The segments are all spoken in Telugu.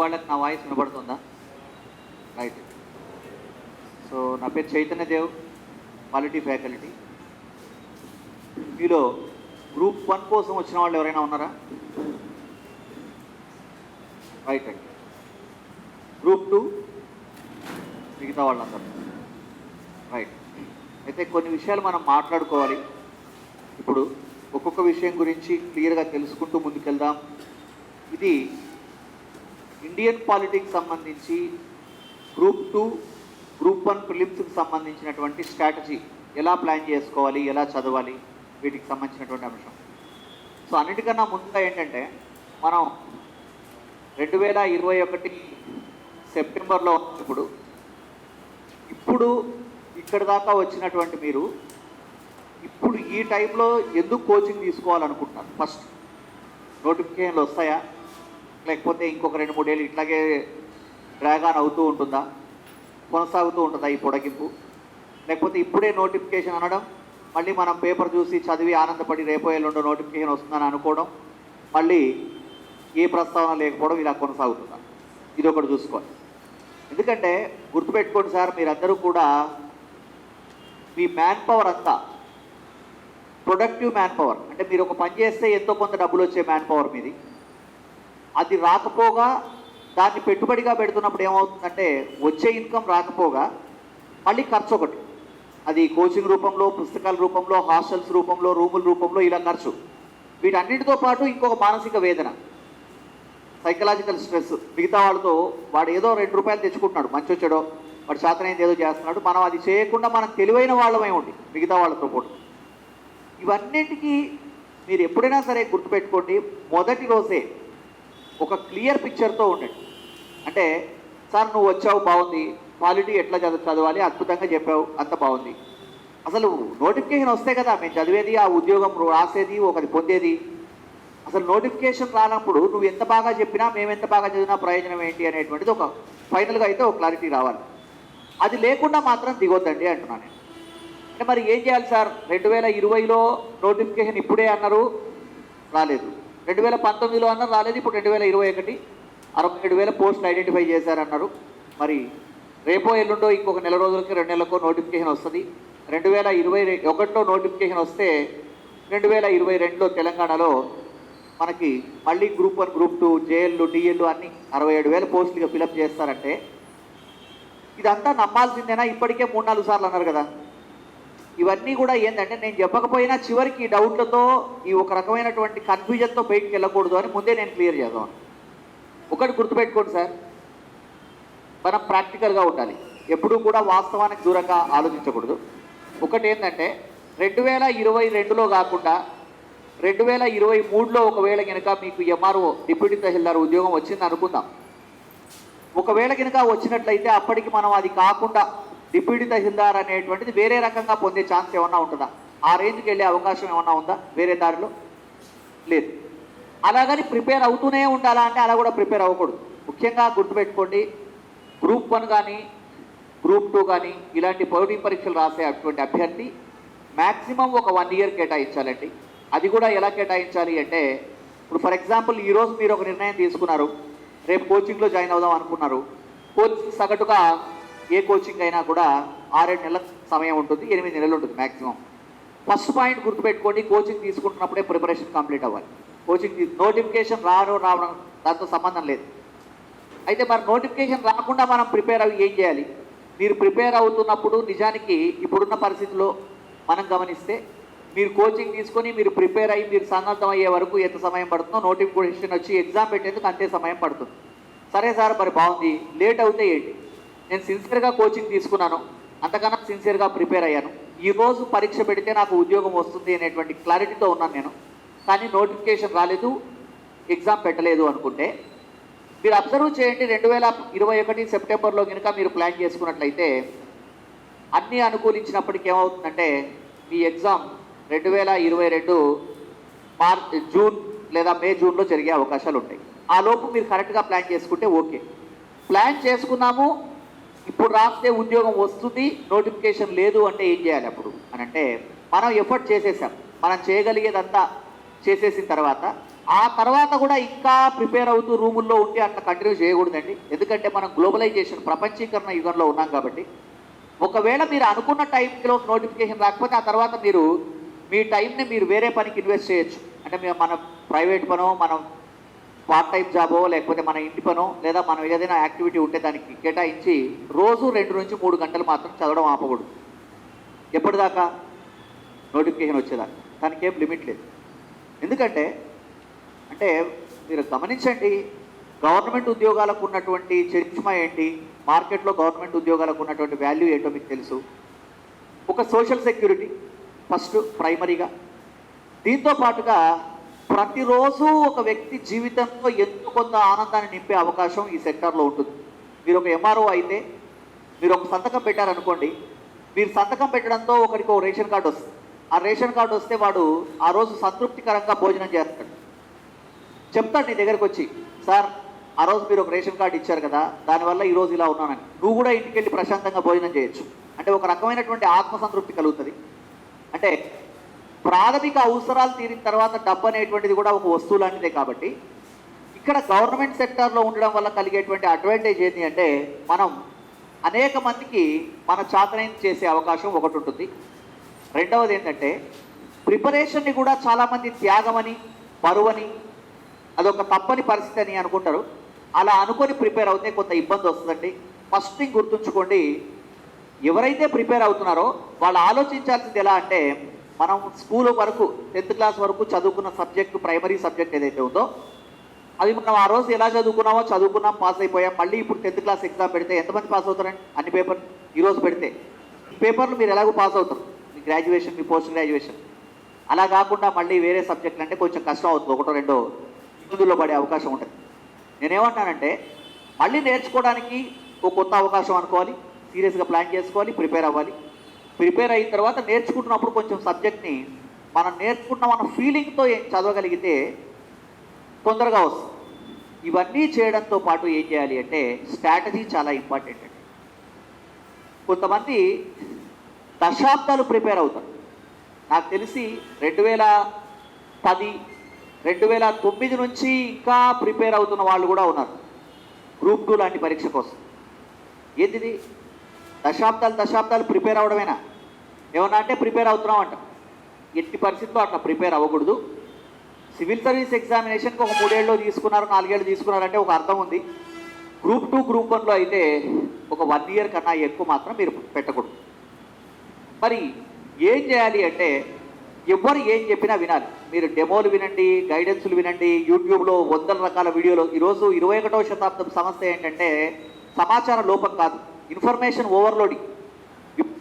వాళ్ళకి నా వాయిస్ వినపడుతుందా? రైట్. సో నా పేరు చైతన్య దేవ్, క్వాలిటీ ఫ్యాకల్టీ. మీలో గ్రూప్ 1 కోసం వచ్చిన వాళ్ళు ఎవరైనా ఉన్నారా? రైట్ అండి. గ్రూప్ 2 మిగతా వాళ్ళందరూ రైట్. అయితే కొన్ని విషయాలు మనం మాట్లాడుకోవాలి. ఇప్పుడు ఒక్కొక్క విషయం గురించి క్లియర్గా తెలుసుకుంటూ ముందుకెళ్దాం. ఇది ఇండియన్ పాలిటిక్స్ సంబంధించి గ్రూప్ 2, గ్రూప్ 1 ప్రిలిమ్స్కి సంబంధించినటువంటి స్ట్రాటజీ, ఎలా ప్లాన్ చేసుకోవాలి, ఎలా చదవాలి, వీటికి సంబంధించినటువంటి అంశం. సో అన్నిటికన్నా ముందుగా ఏంటంటే, మనం 2021 సెప్టెంబర్లో ఇప్పుడు ఇక్కడ దాకా వచ్చినటువంటి మీరు ఇప్పుడు ఈ టైంలో ఎందుకు కోచింగ్ తీసుకోవాలనుకుంటున్నారు? ఫస్ట్ నోటిఫికేషన్లు వస్తాయా, లేకపోతే ఇంకొక 2-3 ఏళ్ళు ఇట్లాగే డ్రాగ్ ఆన్ అవుతూ ఉంటుందా, కొనసాగుతూ ఉంటుందా ఈ పొడగింపు? లేకపోతే ఇప్పుడే నోటిఫికేషన్ అనడం, మళ్ళీ మనం పేపర్ చూసి చదివి ఆనందపడి రేపో ఎల్లుండో నోటిఫికేషన్ వస్తుందని అనుకోవడం, మళ్ళీ ఏ ప్రస్తావన లేకపోవడం, ఇలా కొనసాగుతుందా? ఇది ఒకటి చూసుకోవాలి. ఎందుకంటే గుర్తుపెట్టుకోండి సార్, మీరందరూ కూడా మీ మ్యాన్ పవర్ అంతా ప్రొడక్టివ్ మ్యాన్ పవర్, అంటే మీరు ఒక పని చేస్తే ఎంతో కొంత డబ్బులు వచ్చే మ్యాన్ పవర్ మీది. అది రాకపోగా దాన్ని పెట్టుబడిగా పెడుతున్నప్పుడు ఏమవుతుందంటే, వచ్చే ఇన్కమ్ రాకపోగా మళ్ళీ ఖర్చు ఒకటి, అది కోచింగ్ రూపంలో, పుస్తకాల రూపంలో, హాస్టల్స్ రూపంలో, రూముల రూపంలో, ఇలా ఖర్చు. వీటన్నిటితో పాటు ఇంకొక మానసిక వేదన, సైకలాజికల్ స్ట్రెస్. మిగతా వాళ్ళతో వాడు ఏదో 2 రూపాయలు తెచ్చుకుంటున్నాడు, మంచి వచ్చాడో, వాడు శాతనైంది ఏదో చేస్తున్నాడు, మనం అది చేయకుండా మనం తెలివైన వాళ్ళమై ఉండి మిగతా వాళ్ళతో పాటు. ఇవన్నింటికి మీరు ఎప్పుడైనా సరే గుర్తుపెట్టుకోండి, మొదటి రోజే ఒక క్లియర్ పిక్చర్తో ఉండండి. అంటే సార్ నువ్వు వచ్చావు, బాగుంది, క్వాలిటీ ఎట్లా చదవాలి, అద్భుతంగా చెప్పావు, అంత బాగుంది. అసలు నోటిఫికేషన్ వస్తే కదా మేము చదివేది, ఆ ఉద్యోగం రాసేది, ఒకటి పొందేది. అసలు నోటిఫికేషన్ రానప్పుడు నువ్వు ఎంత బాగా చెప్పినా, మేము ఎంత బాగా చదివినా ప్రయోజనం ఏంటి అనేటువంటిది ఒక ఫైనల్గా అయితే ఒక క్లారిటీ రావాలి. అది లేకుండా మాత్రం దిగొద్దండి అంటున్నాను నేను. అంటే మరి ఏం చేయాలి సార్? 2020లో నోటిఫికేషన్ ఇప్పుడే అన్నారు, రాలేదు. 2019లో అన్నారు, రాలేదు. ఇప్పుడు 2021 67,000 పోస్టులు ఐడెంటిఫై చేశారన్నారు. మరి రేపో ఎల్లుండో ఇంకొక నెల రోజులకి 2 నెలలకో నోటిఫికేషన్ వస్తుంది. 2021లో నోటిఫికేషన్ వస్తే 2022లో తెలంగాణలో మనకి మళ్ళీ గ్రూప్ 1, గ్రూప్ 2, జేఎల్లు, డిఎల్లు అన్నీ 67,000 పోస్టులుగా ఫిలప్ చేస్తారంటే ఇదంతా నమ్మాల్సిందేనా? ఇప్పటికే 3-4 సార్లు అన్నారు కదా. ఇవన్నీ కూడా ఏంటంటే, నేను చెప్పకపోయినా చివరికి డౌట్లతో, ఈ ఒక రకమైనటువంటి కన్ఫ్యూజన్తో బయటికి వెళ్ళకూడదు అని ముందే నేను క్లియర్ చేద్దాం. ఒకటి గుర్తుపెట్టుకోండి సార్, మనం ప్రాక్టికల్గా ఉండాలి, ఎప్పుడూ కూడా వాస్తవానికి దూరంగా ఆలోచించకూడదు. ఒకటి ఏంటంటే, 2022లో కాకుండా 2023లో ఒకవేళ కనుక మీకు ఎంఆర్ఓ, డిప్యూటీ తహసీల్దార్ ఉద్యోగం వచ్చింది అనుకుందాం. ఒకవేళ కనుక వచ్చినట్లయితే అప్పటికి మనం అది కాకుండా డిప్యూటీ తహసీల్దార్ అనేటువంటిది వేరే రకంగా పొందే ఛాన్స్ ఏమన్నా ఉంటుందా? ఆ రేంజ్కి వెళ్ళే అవకాశం ఏమన్నా ఉందా వేరే దారిలో? లేదు. అలాగని ప్రిపేర్ అవుతూనే ఉండాలా అంటే అలా కూడా ప్రిపేర్ అవ్వకూడదు. ముఖ్యంగా గుర్తుపెట్టుకోండి, గ్రూప్ 1 కానీ గ్రూప్ 2 కానీ ఇలాంటి పోటీ పరీక్షలు రాసే అటువంటి అభ్యర్థి మ్యాక్సిమం ఒక 1 ఇయర్ కేటాయించాలండి. అది కూడా ఎలా కేటాయించాలి అంటే, ఇప్పుడు ఫర్ ఎగ్జాంపుల్ ఈరోజు మీరు ఒక నిర్ణయం తీసుకున్నారు, రేపు కోచింగ్లో జాయిన్ అవుదాం అనుకున్నారు. కోచింగ్ సగటుగా ఏ కోచింగ్ అయినా కూడా 6-7 నెలల సమయం ఉంటుంది, 8 నెలలు ఉంటుంది మ్యాక్సిమం. ఫస్ట్ పాయింట్ గుర్తుపెట్టుకోండి, కోచింగ్ తీసుకుంటున్నప్పుడే ప్రిపరేషన్ కంప్లీట్ అవ్వాలి. కోచింగ్ నోటిఫికేషన్ రావడం దాంతో సంబంధం లేదు. అయితే మరి నోటిఫికేషన్ రాకుండా మనం ప్రిపేర్ అయ్యి ఏం చేయాలి? మీరు ప్రిపేర్ అవుతున్నప్పుడు నిజానికి ఇప్పుడున్న పరిస్థితిలో మనం గమనిస్తే, మీరు కోచింగ్ తీసుకొని మీరు ప్రిపేర్ అయ్యి మీరు సన్నద్ధం అయ్యే వరకు ఎంత సమయం పడుతుందో, నోటిఫికేషన్ వచ్చి ఎగ్జామ్ పెట్టేందుకు అంతే సమయం పడుతుంది. సరే సార్ మరి బాగుంది, లేట్ అవుతే ఏంటి? నేను సిన్సియర్గా కోచింగ్ తీసుకున్నాను, అంతకన్నా సిన్సియర్గా ప్రిపేర్ అయ్యాను, ఈరోజు పరీక్ష పెడితే నాకు ఉద్యోగం వస్తుంది అనేటువంటి క్లారిటీతో ఉన్నాను నేను, కానీ నోటిఫికేషన్ రాలేదు, ఎగ్జామ్ పెట్టలేదు అనుకుంటే మీరు అబ్జర్వ్ చేయండి. 2021 సెప్టెంబర్లో కనుక మీరు ప్లాన్ చేసుకున్నట్లయితే అన్నీ అనుకూలించినప్పటికీ ఏమవుతుందంటే, మీ ఎగ్జామ్ 2022 జూన్ లేదా మే, జూన్లో జరిగే అవకాశాలు ఉంటాయి. ఆ లోపు మీరు కరెక్ట్గా ప్లాన్ చేసుకుంటే ఓకే. ప్లాన్ చేసుకున్నాము, ఇప్పుడు రాస్తే ఉద్యోగం వస్తుంది, నోటిఫికేషన్ లేదు అంటే ఏం చేయాలి అప్పుడు అని అంటే, మనం ఎఫర్ట్ చేసేసాం, మనం చేయగలిగేదంతా చేసేసిన తర్వాత ఆ తర్వాత కూడా ఇంకా ప్రిపేర్ అవుతూ రూముల్లో ఉండి అట్లా కంటిన్యూ చేయకూడదండి. ఎందుకంటే మనం గ్లోబలైజేషన్ ప్రపంచీకరణ యుగంలో ఉన్నాం కాబట్టి ఒకవేళ మీరు అనుకున్న టైంలో నోటిఫికేషన్ రాకపోతే ఆ తర్వాత మీరు మీ టైంని మీరు వేరే పనికి ఇన్వెస్ట్ చేయొచ్చు. అంటే మన ప్రైవేట్ పనో, మనం పార్ట్ టైం జాబో, లేకపోతే మన ఇంటి పనో, లేదా మనం ఏదైనా యాక్టివిటీ ఉంటే దానికి కేటాయించి రోజు 2 నుంచి 3 గంటలు మాత్రం చదవడం ఆపకూడదు. ఎప్పటిదాకా? నోటిఫికేషన్ వచ్చేదాకా. దానికి ఏం లిమిట్ లేదు. ఎందుకంటే అంటే మీరు గమనించండి, గవర్నమెంట్ ఉద్యోగాలకు ఉన్నటువంటి చరిష్మా ఏంటి, మార్కెట్లో గవర్నమెంట్ ఉద్యోగాలకు ఉన్నటువంటి వాల్యూ ఏంటో మీకు తెలుసు. ఒక సోషల్ సెక్యూరిటీ ఫస్ట్ ప్రైమరీగా, దీంతో పాటుగా ప్రతిరోజు ఒక వ్యక్తి జీవితంలో ఎంతో కొంత ఆనందాన్ని నింపే అవకాశం ఈ సెక్టార్లో ఉంటుంది. మీరు ఒక ఎంఆర్ఓ అయితే మీరు ఒక సంతకం పెట్టారనుకోండి, మీరు సంతకం పెట్టడంతో ఒకరికి ఒక రేషన్ కార్డు వస్తుంది. ఆ రేషన్ కార్డు వస్తే వాడు ఆ రోజు సంతృప్తికరంగా భోజనం చేస్తాడు. చెప్తాడు నీ దగ్గరకు వచ్చి, సార్ ఆ రోజు మీరు ఒక రేషన్ కార్డు ఇచ్చారు కదా, దానివల్ల ఈరోజు ఇలా ఉన్నానని. నువ్వు కూడా ఇంటికి వెళ్ళి ప్రశాంతంగా భోజనం చేయొచ్చు. అంటే ఒక రకమైనటువంటి ఆత్మసంతృప్తి కలుగుతుంది. అంటే ప్రాథమిక అవసరాలు తీరిన తర్వాత డబ్బు అనేటువంటిది కూడా ఒక వస్తువు లాంటిదే. కాబట్టి ఇక్కడ గవర్నమెంట్ సెక్టార్లో ఉండడం వల్ల కలిగేటువంటి అడ్వాంటేజ్ ఏంటి అంటే, మనం అనేక మందికి మన చాతనైన చేసే అవకాశం ఒకటి ఉంటుంది. రెండవది ఏంటంటే, ప్రిపరేషన్ని కూడా చాలామంది త్యాగమని, బరువని, అదొక తప్పని పరిస్థితి అని అనుకుంటారు. అలా అనుకొని ప్రిపేర్ అవుతే కొంత ఇబ్బంది వస్తుందండి. ఫస్ట్ థింగ్ గుర్తుంచుకోండి, ఎవరైతే ప్రిపేర్ అవుతున్నారో వాళ్ళు ఆలోచించాల్సింది ఎలా అంటే, మనం స్కూల్ వరకు 10th క్లాస్ వరకు చదువుకున్న సబ్జెక్టు, ప్రైమరీ సబ్జెక్ట్ ఏదైతే ఉందో అది మనం ఆ రోజు ఎలా చదువుకున్నామో చదువుకున్నాం, పాస్ అయిపోయాం. మళ్ళీ ఇప్పుడు 10th క్లాస్ ఎగ్జామ్ పెడితే ఎంతమంది పాస్ అవుతారండి? అన్ని పేపర్లు ఈరోజు పెడితే ఈ పేపర్లు మీరు ఎలాగో పాస్ అవుతారు, మీ గ్రాడ్యుయేషన్, మీ పోస్ట్ గ్రాడ్యుయేషన్. అలా కాకుండా మళ్ళీ వేరే సబ్జెక్టులు అంటే కొంచెం కష్టం అవుతుంది, ఒకటో రెండో ఇబ్బందుల్లో పడే అవకాశం ఉంటుంది. నేనేమంటానంటే, మళ్ళీ నేర్చుకోవడానికి ఒక కొత్త అవకాశం అనుకోవాలి, సీరియస్గా ప్లాన్ చేసుకోవాలి, ప్రిపేర్ అవ్వాలి. ప్రిపేర్ అయిన తర్వాత నేర్చుకుంటున్నప్పుడు కొంచెం సబ్జెక్ట్ని మనం నేర్చుకుంటున్నాం అన్న ఫీలింగ్తో చదవగలిగితే తొందరగా వస్తుంది. ఇవన్నీ చేయడంతో పాటు ఏం చేయాలి అంటే, స్ట్రాటజీ చాలా ఇంపార్టెంట్ అండి. కొంతమంది దశాబ్దాలు ప్రిపేర్ అవుతారు. నాకు తెలిసి 2010, 2009 నుంచి ఇంకా ప్రిపేర్ అవుతున్న వాళ్ళు కూడా ఉన్నారు గ్రూప్ 2 లాంటి పరీక్ష కోసం. ఏంటిది? దశాబ్దాలు ప్రిపేర్ అవడమేనా? ఏమన్నా అంటే ప్రిపేర్ అవుతున్నాం అంట. ఎట్టి పరిస్థితుల్లో అట్లా ప్రిపేర్ అవ్వకూడదు. సివిల్ సర్వీస్ ఎగ్జామినేషన్కి ఒక 3 ఏళ్ళు తీసుకున్నారు, 4 ఏళ్ళు తీసుకున్నారంటే ఒక అర్థం ఉంది. గ్రూప్ 2, గ్రూప్ 1లో అయితే ఒక 1 ఇయర్ కన్నా ఎక్కువ మాత్రం మీరు పెట్టకూడదు. మరి ఏం చేయాలి అంటే, ఎవరు ఏం చెప్పినా వినాలి. మీరు డెమోలు వినండి, గైడెన్స్లు వినండి, యూట్యూబ్లో వందల రకాల వీడియోలు. ఈరోజు 21వ శతాబ్దం సమస్య ఏంటంటే సమాచార లోపం కాదు, ఇన్ఫర్మేషన్ ఓవర్లోడింగ్.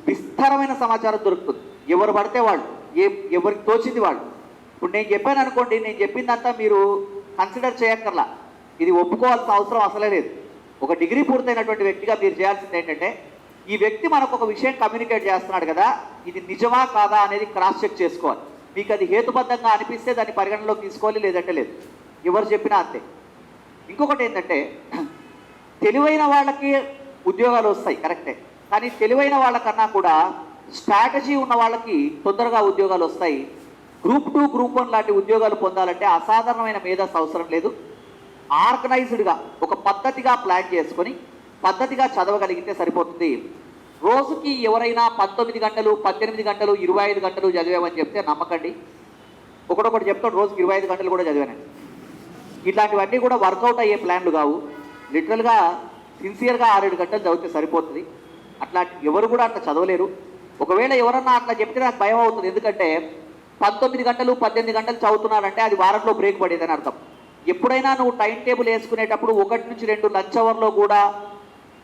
విస్తారమైన సమాచారం దొరుకుతుంది, ఎవరు పడితే వాళ్ళు, ఎవరికి తోచింది వాళ్ళు. ఇప్పుడు నేను చెప్పాను అనుకోండి, నేను చెప్పిందంతా మీరు కన్సిడర్ చేయక్కర్లా, ఇది ఒప్పుకోవాల్సిన అవసరం అసలే లేదు. ఒక డిగ్రీ పూర్తయినటువంటి వ్యక్తిగా మీరు చేయాల్సింది ఏంటంటే, ఈ వ్యక్తి మనకు ఒక విషయం కమ్యూనికేట్ చేస్తున్నాడు కదా, ఇది నిజమా కాదా అనేది క్రాస్ చెక్ చేసుకోవాలి. మీకు అది హేతుబద్ధంగా అనిపిస్తే దాన్ని పరిగణలోకి తీసుకోవాలి, లేదంటే లేదు. ఎవరు చెప్పినా అంతే. ఇంకొకటి ఏంటంటే, తెలివైన వాళ్ళకి ఉద్యోగాలు వస్తాయి కరెక్టే, కానీ తెలివైన వాళ్ళకన్నా కూడా స్ట్రాటజీ ఉన్న వాళ్ళకి తొందరగా ఉద్యోగాలు వస్తాయి. గ్రూప్ 2, గ్రూప్ 1 లాంటి ఉద్యోగాలు పొందాలంటే అసాధారణమైన మేధస్సు అవసరం లేదు. ఆర్గనైజ్డ్గా ఒక పద్ధతిగా ప్లాన్ చేసుకొని పద్ధతిగా చదవగలిగితే సరిపోతుంది. రోజుకి ఎవరైనా 19 గంటలు, 18 గంటలు, 25 గంటలు చదివామని చెప్తే నమ్మకండి. ఒకటొకటి చెప్తాడు, రోజుకి 25 గంటలు కూడా చదివానండి. ఇట్లాంటివన్నీ కూడా వర్కౌట్ అయ్యే ప్లాన్లు కావు. లిటరల్గా సిన్సియర్గా 6-7 గంటలు చదివితే సరిపోతుంది. అట్లాంటి ఎవరు కూడా అట్లా చదవలేరు. ఒకవేళ ఎవరన్నా అట్లా చెప్తే నాకు భయం అవుతుంది. ఎందుకంటే 19 గంటలు, 18 గంటలు చదువుతున్నారంటే అది వారంలో బ్రేక్ పడేదని అర్థం. ఎప్పుడైనా నువ్వు టైం టేబుల్ వేసుకునేటప్పుడు 1 నుంచి 2 లంచ్ అవర్లో కూడా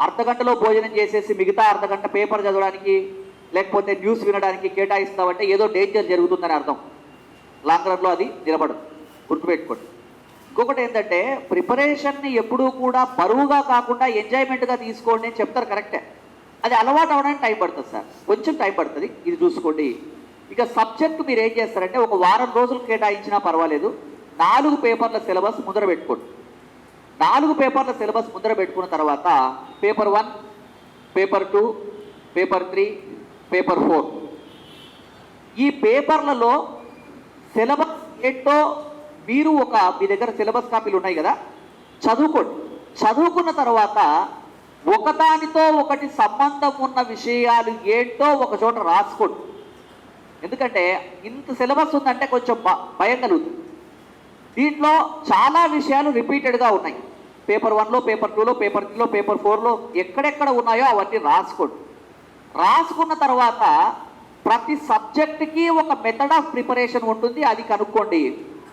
అర్ధగంటలో భోజనం చేసేసి మిగతా అర్ధగంట పేపర్ చదవడానికి లేకపోతే న్యూస్ వినడానికి కేటాయిస్తావంటే ఏదో డేంజర్ జరుగుతుందని అర్థం. లాంగ్ రన్లో అది నిలబడదు, గుర్తుపెట్టుకోండి. ఇంకొకటి ఏంటంటే, ప్రిపరేషన్ని ఎప్పుడూ కూడా బరువుగా కాకుండా ఎంజాయ్మెంట్గా తీసుకోండి అని చెప్తారు, కరెక్టే. అది అలవాటు అవడానికి టైం పడుతుంది సార్, కొంచెం టైం పడుతుంది, ఇది చూసుకోండి. ఇక సబ్జెక్టు మీరు ఏం చేస్తారంటే, ఒక వారం రోజులు కేటాయించినా పర్వాలేదు, 4 పేపర్ల సిలబస్ ముందర పెట్టుకోండి. 4 పేపర్ల సిలబస్ ముందర పెట్టుకున్న తర్వాత పేపర్ 1, పేపర్ 2, పేపర్ 3, పేపర్ 4 ఈ పేపర్లలో సిలబస్ ఏంటో మీరు మీ దగ్గర సిలబస్ కాపీలు ఉన్నాయి కదా, చదువుకోండి. చదువుకున్న తర్వాత ఒకదానితో ఒకటి సంబంధం ఉన్న విషయాలు ఏంటో ఒక చోట రాసుకోండి. ఎందుకంటే ఇంత సిలబస్ ఉందంటే కొంచెం భయం కలుగుతుంది. దీంట్లో చాలా విషయాలు రిపీటెడ్గా ఉన్నాయి. పేపర్ 1లో, పేపర్ 2లో, పేపర్ 3లో, పేపర్ 4లో ఎక్కడెక్కడ ఉన్నాయో అవన్నీ రాసుకోండి. రాసుకున్న తర్వాత ప్రతి సబ్జెక్ట్కి ఒక మెథడ్ ఆఫ్ ప్రిపరేషన్ ఉంటుంది, అది కనుక్కోండి.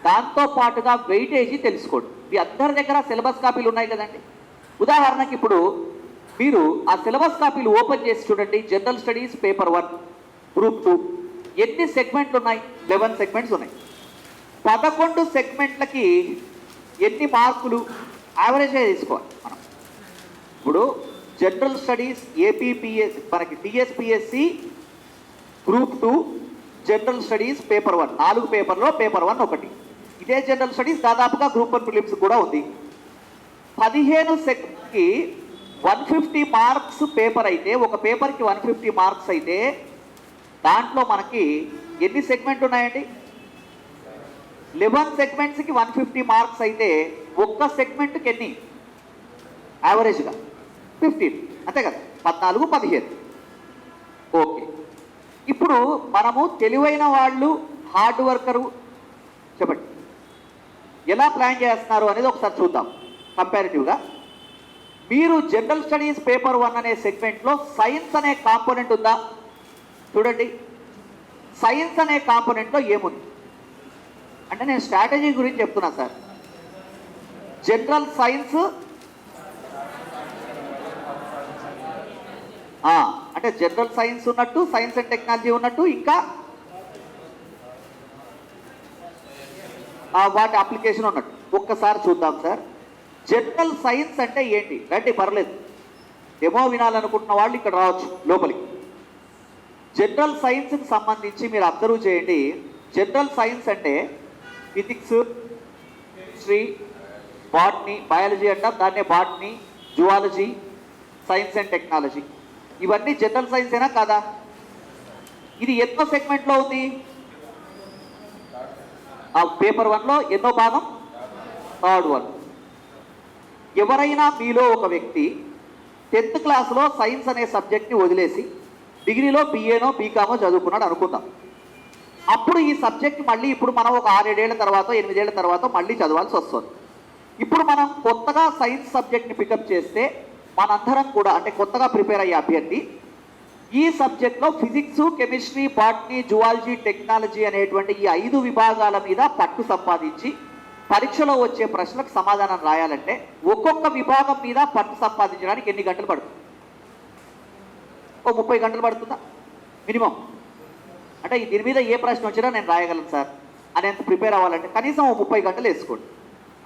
దాంతో పాటుగా వెయిటేజీ తెలుసుకోండి. మీ అందరి దగ్గర సిలబస్ కాపీలు ఉన్నాయి కదండి. ఉదాహరణకి ఇప్పుడు మీరు ఆ సిలబస్ కాపీలు ఓపెన్ చేసి చూడండి. జనరల్ స్టడీస్ పేపర్ 1 గ్రూప్ 2 ఎన్ని సెగ్మెంట్లు ఉన్నాయి? 11 సెగ్మెంట్స్ ఉన్నాయి. 11 సెగ్మెంట్లకి ఎన్ని మార్కులు? యావరేజ్గా తీసుకోవాలి మనం. ఇప్పుడు జనరల్ స్టడీస్ ఏపీపీఎస్ మనకి TSPSC group 2 general studies paper 1 4 పేపర్లో పేపర్ 1 ఒకటి. ఇదే జనరల్ స్టడీస్ దాదాపుగా గ్రూప్ 1 ప్రిలిమ్స్ కూడా ఉంది. 15 సెగ్మెంట్కి 150 మార్క్స్ పేపర్ అయితే, ఒక పేపర్కి 150 మార్క్స్ అయితే దాంట్లో మనకి ఎన్ని సెగ్మెంట్ ఉన్నాయండి? 11 సెగ్మెంట్స్కి 150 మార్క్స్ అయితే ఒక్క సెగ్మెంట్కి ఎన్ని? యావరేజ్గా 15, అంతే కదా, 14, 15. ఓకే, ఇప్పుడు మనము తెలివైన వాళ్ళు, హార్డ్ వర్కరు చెప్పండి ఎలా ప్లాన్ చేస్తున్నారు అనేది ఒకసారి చూద్దాం కంపారిటివ్గా. మీరు జనరల్ స్టడీస్ పేపర్ 1 అనే సెగ్మెంట్లో సైన్స్ అనే కాంపోనెంట్ ఉందా? చూడండి, సైన్స్ అనే కాంపోనెంట్లో ఏముంది అంటే, నేను స్ట్రాటజీ గురించి చెప్తున్నా సార్. జనరల్ సైన్స్ అంటే జనరల్ సైన్స్ ఉన్నట్టు, సైన్స్ అండ్ టెక్నాలజీ ఉన్నట్టు, ఇంకా వాటి అప్లికేషన్ ఉన్నట్టు. ఒక్కసారి చూద్దాం సార్. జనరల్ సైన్స్ అంటే ఏంటి? రండి, పర్లేదు, డెమో వినాలనుకుంటున్న వాళ్ళు ఇక్కడ రావచ్చు లోపలికి. జనరల్ సైన్స్కి సంబంధించి మీరు అబ్జర్వ్ చేయండి. జనరల్ సైన్స్ అంటే ఫిజిక్స్, కెమిస్ట్రీ, బాటనీ, బయాలజీ అంటాం దాన్నే, botany, zoology, science and technology, ఇవన్నీ జనరల్ సైన్స్ ఏనా కాదా? ఇది ఎన్నో సెగ్మెంట్లో ఉంది? ఆ పేపర్ 1లో ఎన్నో భాగం? 3rd one. ఎవరైనా మీలో ఒక వ్యక్తి 10th క్లాస్లో సైన్స్ అనే సబ్జెక్ట్ని వదిలేసి డిగ్రీలో BAనో BComో చదువుకున్నాడు అనుకుందాం. అప్పుడు ఈ సబ్జెక్ట్ మళ్ళీ ఇప్పుడు మనం ఒక 6-7 ఏళ్ల తర్వాత, 8 ఏళ్ల తర్వాత మళ్ళీ చదవాల్సి వస్తుంది. ఇప్పుడు మనం కొత్తగా సైన్స్ సబ్జెక్ట్ని పికప్ చేస్తే మనందరం కూడా, అంటే కొత్తగా ప్రిపేర్ అయ్యే అభ్యర్థి, ఈ సబ్జెక్ట్లో physics, chemistry, botany, zoology, technology అనేటువంటి ఈ 5 విభాగాల మీద పట్టు సంపాదించి పరీక్షలో వచ్చే ప్రశ్నలకు సమాధానం రాయాలంటే ఒక్కొక్క విభాగం మీద పట్టు సంపాదించడానికి ఎన్ని గంటలు పడుతుంది? ఓ 30 గంటలు పడుతుందా మినిమం? అంటే దీని మీద ఏ ప్రశ్న వచ్చినా నేను రాయగలను సార్ అనేంత ప్రిపేర్ అవ్వాలంటే కనీసం 30 గంటలు వేసుకోండి.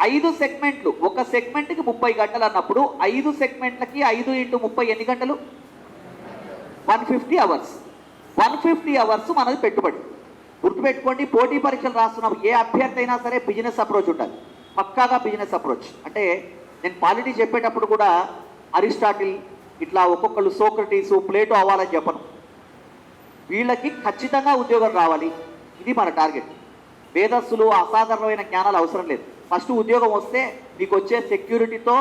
5 సెగ్మెంట్లు, ఒక సెగ్మెంట్కి 30 గంటలు అన్నప్పుడు 5 సెగ్మెంట్లకి 5 × 30 ఎన్ని గంటలు? 150 అవర్స్. 150 అవర్స్ మనది పెట్టుబడి. గుర్తుపెట్టుకోండి, పోటీ పరీక్షలు రాస్తున్నప్పుడు ఏ అభ్యర్థి అయినా సరే బిజినెస్ అప్రోచ్ ఉండాలి, పక్కాగా బిజినెస్ అప్రోచ్. అంటే నేను పాలిటీ చెప్పేటప్పుడు కూడా అరిస్టాటిల్ ఇట్లా ఒక్కొక్కళ్ళు సోక్రటీసు, ప్లేటో అవ్వాలని చెప్పను. వీళ్ళకి ఖచ్చితంగా ఉద్యోగం రావాలి, ఇది మన టార్గెట్. వేదస్సులు, అసాధారణమైన జ్ఞానాలు అవసరం లేదు. ఫస్ట్ ఉద్యోగం వస్తే మీకు వచ్చే సెక్యూరిటీతో,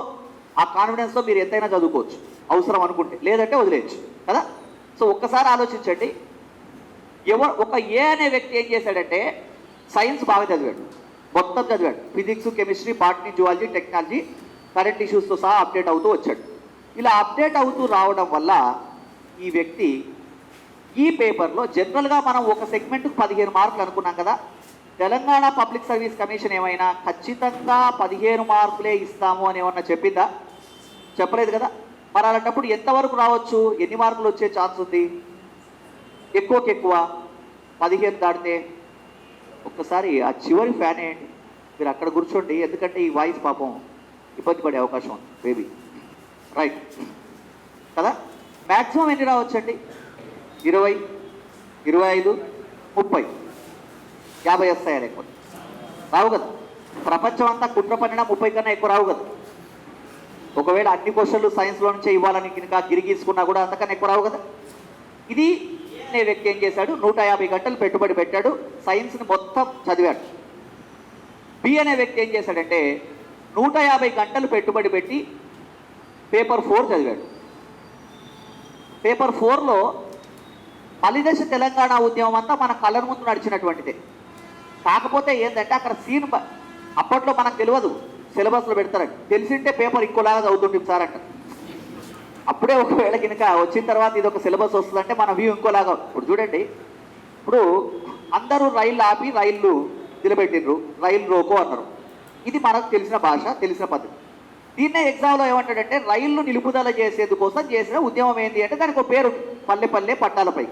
ఆ కాన్ఫిడెన్స్తో మీరు ఎంతైనా చదువుకోవచ్చు అవసరం అనుకుంటే, లేదంటే వదిలేయచ్చు కదా. సో ఒక్కసారి ఆలోచించండి. ఒక ఏ అనే వ్యక్తి ఏం చేశాడంటే సైన్స్ బాగా చదివాడు, మొత్తం చదివాడు, physics, chemistry, botany, zoology, technology, current ఇష్యూస్తో సహా అప్డేట్ అవుతూ వచ్చాడు. ఇలా అప్డేట్ అవుతూ రావడం వల్ల ఈ వ్యక్తి ఈ పేపర్లో జనరల్గా మనం ఒక సెగ్మెంట్కు 15 మార్కులు అనుకున్నాం కదా. తెలంగాణ పబ్లిక్ సర్వీస్ కమిషన్ ఏమైనా ఖచ్చితంగా 15 మార్కులే ఇస్తాము అని ఏమన్నా చెప్పిందా? చెప్పలేదు కదా. మరి అలాంటప్పుడు ఎంతవరకు రావచ్చు, ఎన్ని మార్కులు వచ్చే ఛాన్స్ ఉంది? ఎక్కువకి ఎక్కువ 15 దాటితే. ఒక్కసారి ఆ చివరి ఫ్యాన్ వేయండి, మీరు అక్కడ కూర్చోండి, ఎందుకంటే ఈ వాయిస్ పాపం ఇబ్బంది పడే అవకాశం ఉంది బేబీ. రైట్ కదా. మ్యాక్సిమం ఎన్ని రావచ్చండి? 20, 25, 30, 50 వస్తాయా? లేకపోతే రావు కదా. ప్రపంచం అంతా కుట్ర పడినా 30 కన్నా ఎక్కువ రావు కదా. ఒకవేళ అన్ని క్వశ్చన్లు సైన్స్లో నుంచే ఇవ్వాలని కనుక గిరిగీసుకున్నా కూడా అంతకన్నా ఎక్కువ రావు కదా. ఇది అనే వ్యక్తి ఏం చేశాడు, 150 గంటలు పెట్టుబడి పెట్టాడు, సైన్స్ని మొత్తం చదివాడు. బి అనే వ్యక్తి ఏం చేశాడంటే 150 గంటలు పెట్టుబడి పెట్టి పేపర్ 4 చదివాడు. పేపర్ 4లో మలిదశ తెలంగాణ ఉద్యమం అంతా మన కళ్ళ ముందు నడిచినటువంటిదే. కాకపోతే ఏంటంటే అక్కడ సీన్ అప్పట్లో మనకు తెలియదు, సిలబస్లో పెడతారండి. తెలిసింటే పేపర్ ఇంకోలాగా చదువుతుంటాం సార్ అంట. అప్పుడే ఒకవేళ కనుక వచ్చిన తర్వాత ఇది ఒక సిలబస్ వస్తుందంటే మన వ్యూ ఇంకోలాగా. ఇప్పుడు చూడండి, ఇప్పుడు అందరూ రైళ్ళు ఆపి రైళ్ళు నిలబెట్టిండ్రు, రైలు రోకో అన్నారు. ఇది మనకు తెలిసిన భాష, తెలిసిన పద్ధతి. దీన్నే ఎగ్జామ్లో ఏమంటాడంటే రైళ్లు నిలుపుదల చేసేందుకోసం చేసిన ఉద్యమం ఏంటి అంటే దానికి ఒక పేరు, పల్లె పల్లె పట్టాలపై.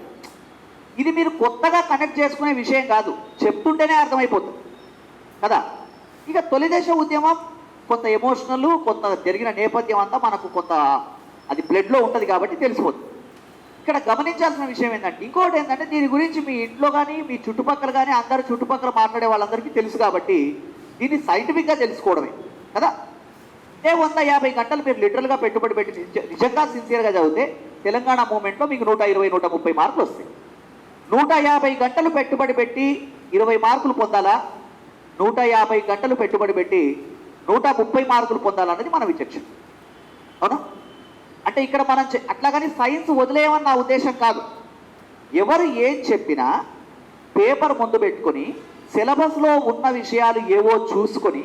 ఇది మీరు కొత్తగా కనెక్ట్ చేసుకునే విషయం కాదు, చెప్తుంటేనే అర్థమైపోతుంది కదా. ఇక తొలి దశ ఉద్యమం కొంత ఎమోషనల్, కొంత జరిగిన నేపథ్యం అంతా మనకు కొంత అది బ్లడ్లో ఉంటుంది కాబట్టి తెలిసిపోతుంది. ఇక్కడ గమనించాల్సిన విషయం ఏంటంటే, ఇంకోటి ఏంటంటే దీని గురించి మీ ఇంట్లో కానీ మీ చుట్టుపక్కల కానీ అందరు చుట్టుపక్కల మాట్లాడే వాళ్ళందరికీ తెలుసు కాబట్టి దీన్ని సైంటిఫిక్గా తెలుసుకోవడమే కదా. ఇదే 150 గంటలు మీరు లిటరల్గా పెట్టుబడి పెట్టి నిజంగా సిన్సియర్గా చదివితే తెలంగాణ మూమెంట్లో మీకు 120, 130 మార్కులు వస్తాయి. 150 గంటలు పెట్టుబడి పెట్టి 20 మార్కులు పొందాలా, 150 గంటలు పెట్టుబడి పెట్టి 130 మార్కులు పొందాలన్నది మన విచక్షణ. అవునా? అంటే ఇక్కడ మనం అట్లాగని సైన్స్ వదిలేయమని నా ఉద్దేశం కాదు. ఎవరు ఏం చెప్పినా పేపర్ ముందు పెట్టుకొని సిలబస్లో ఉన్న విషయాలు ఏవో చూసుకొని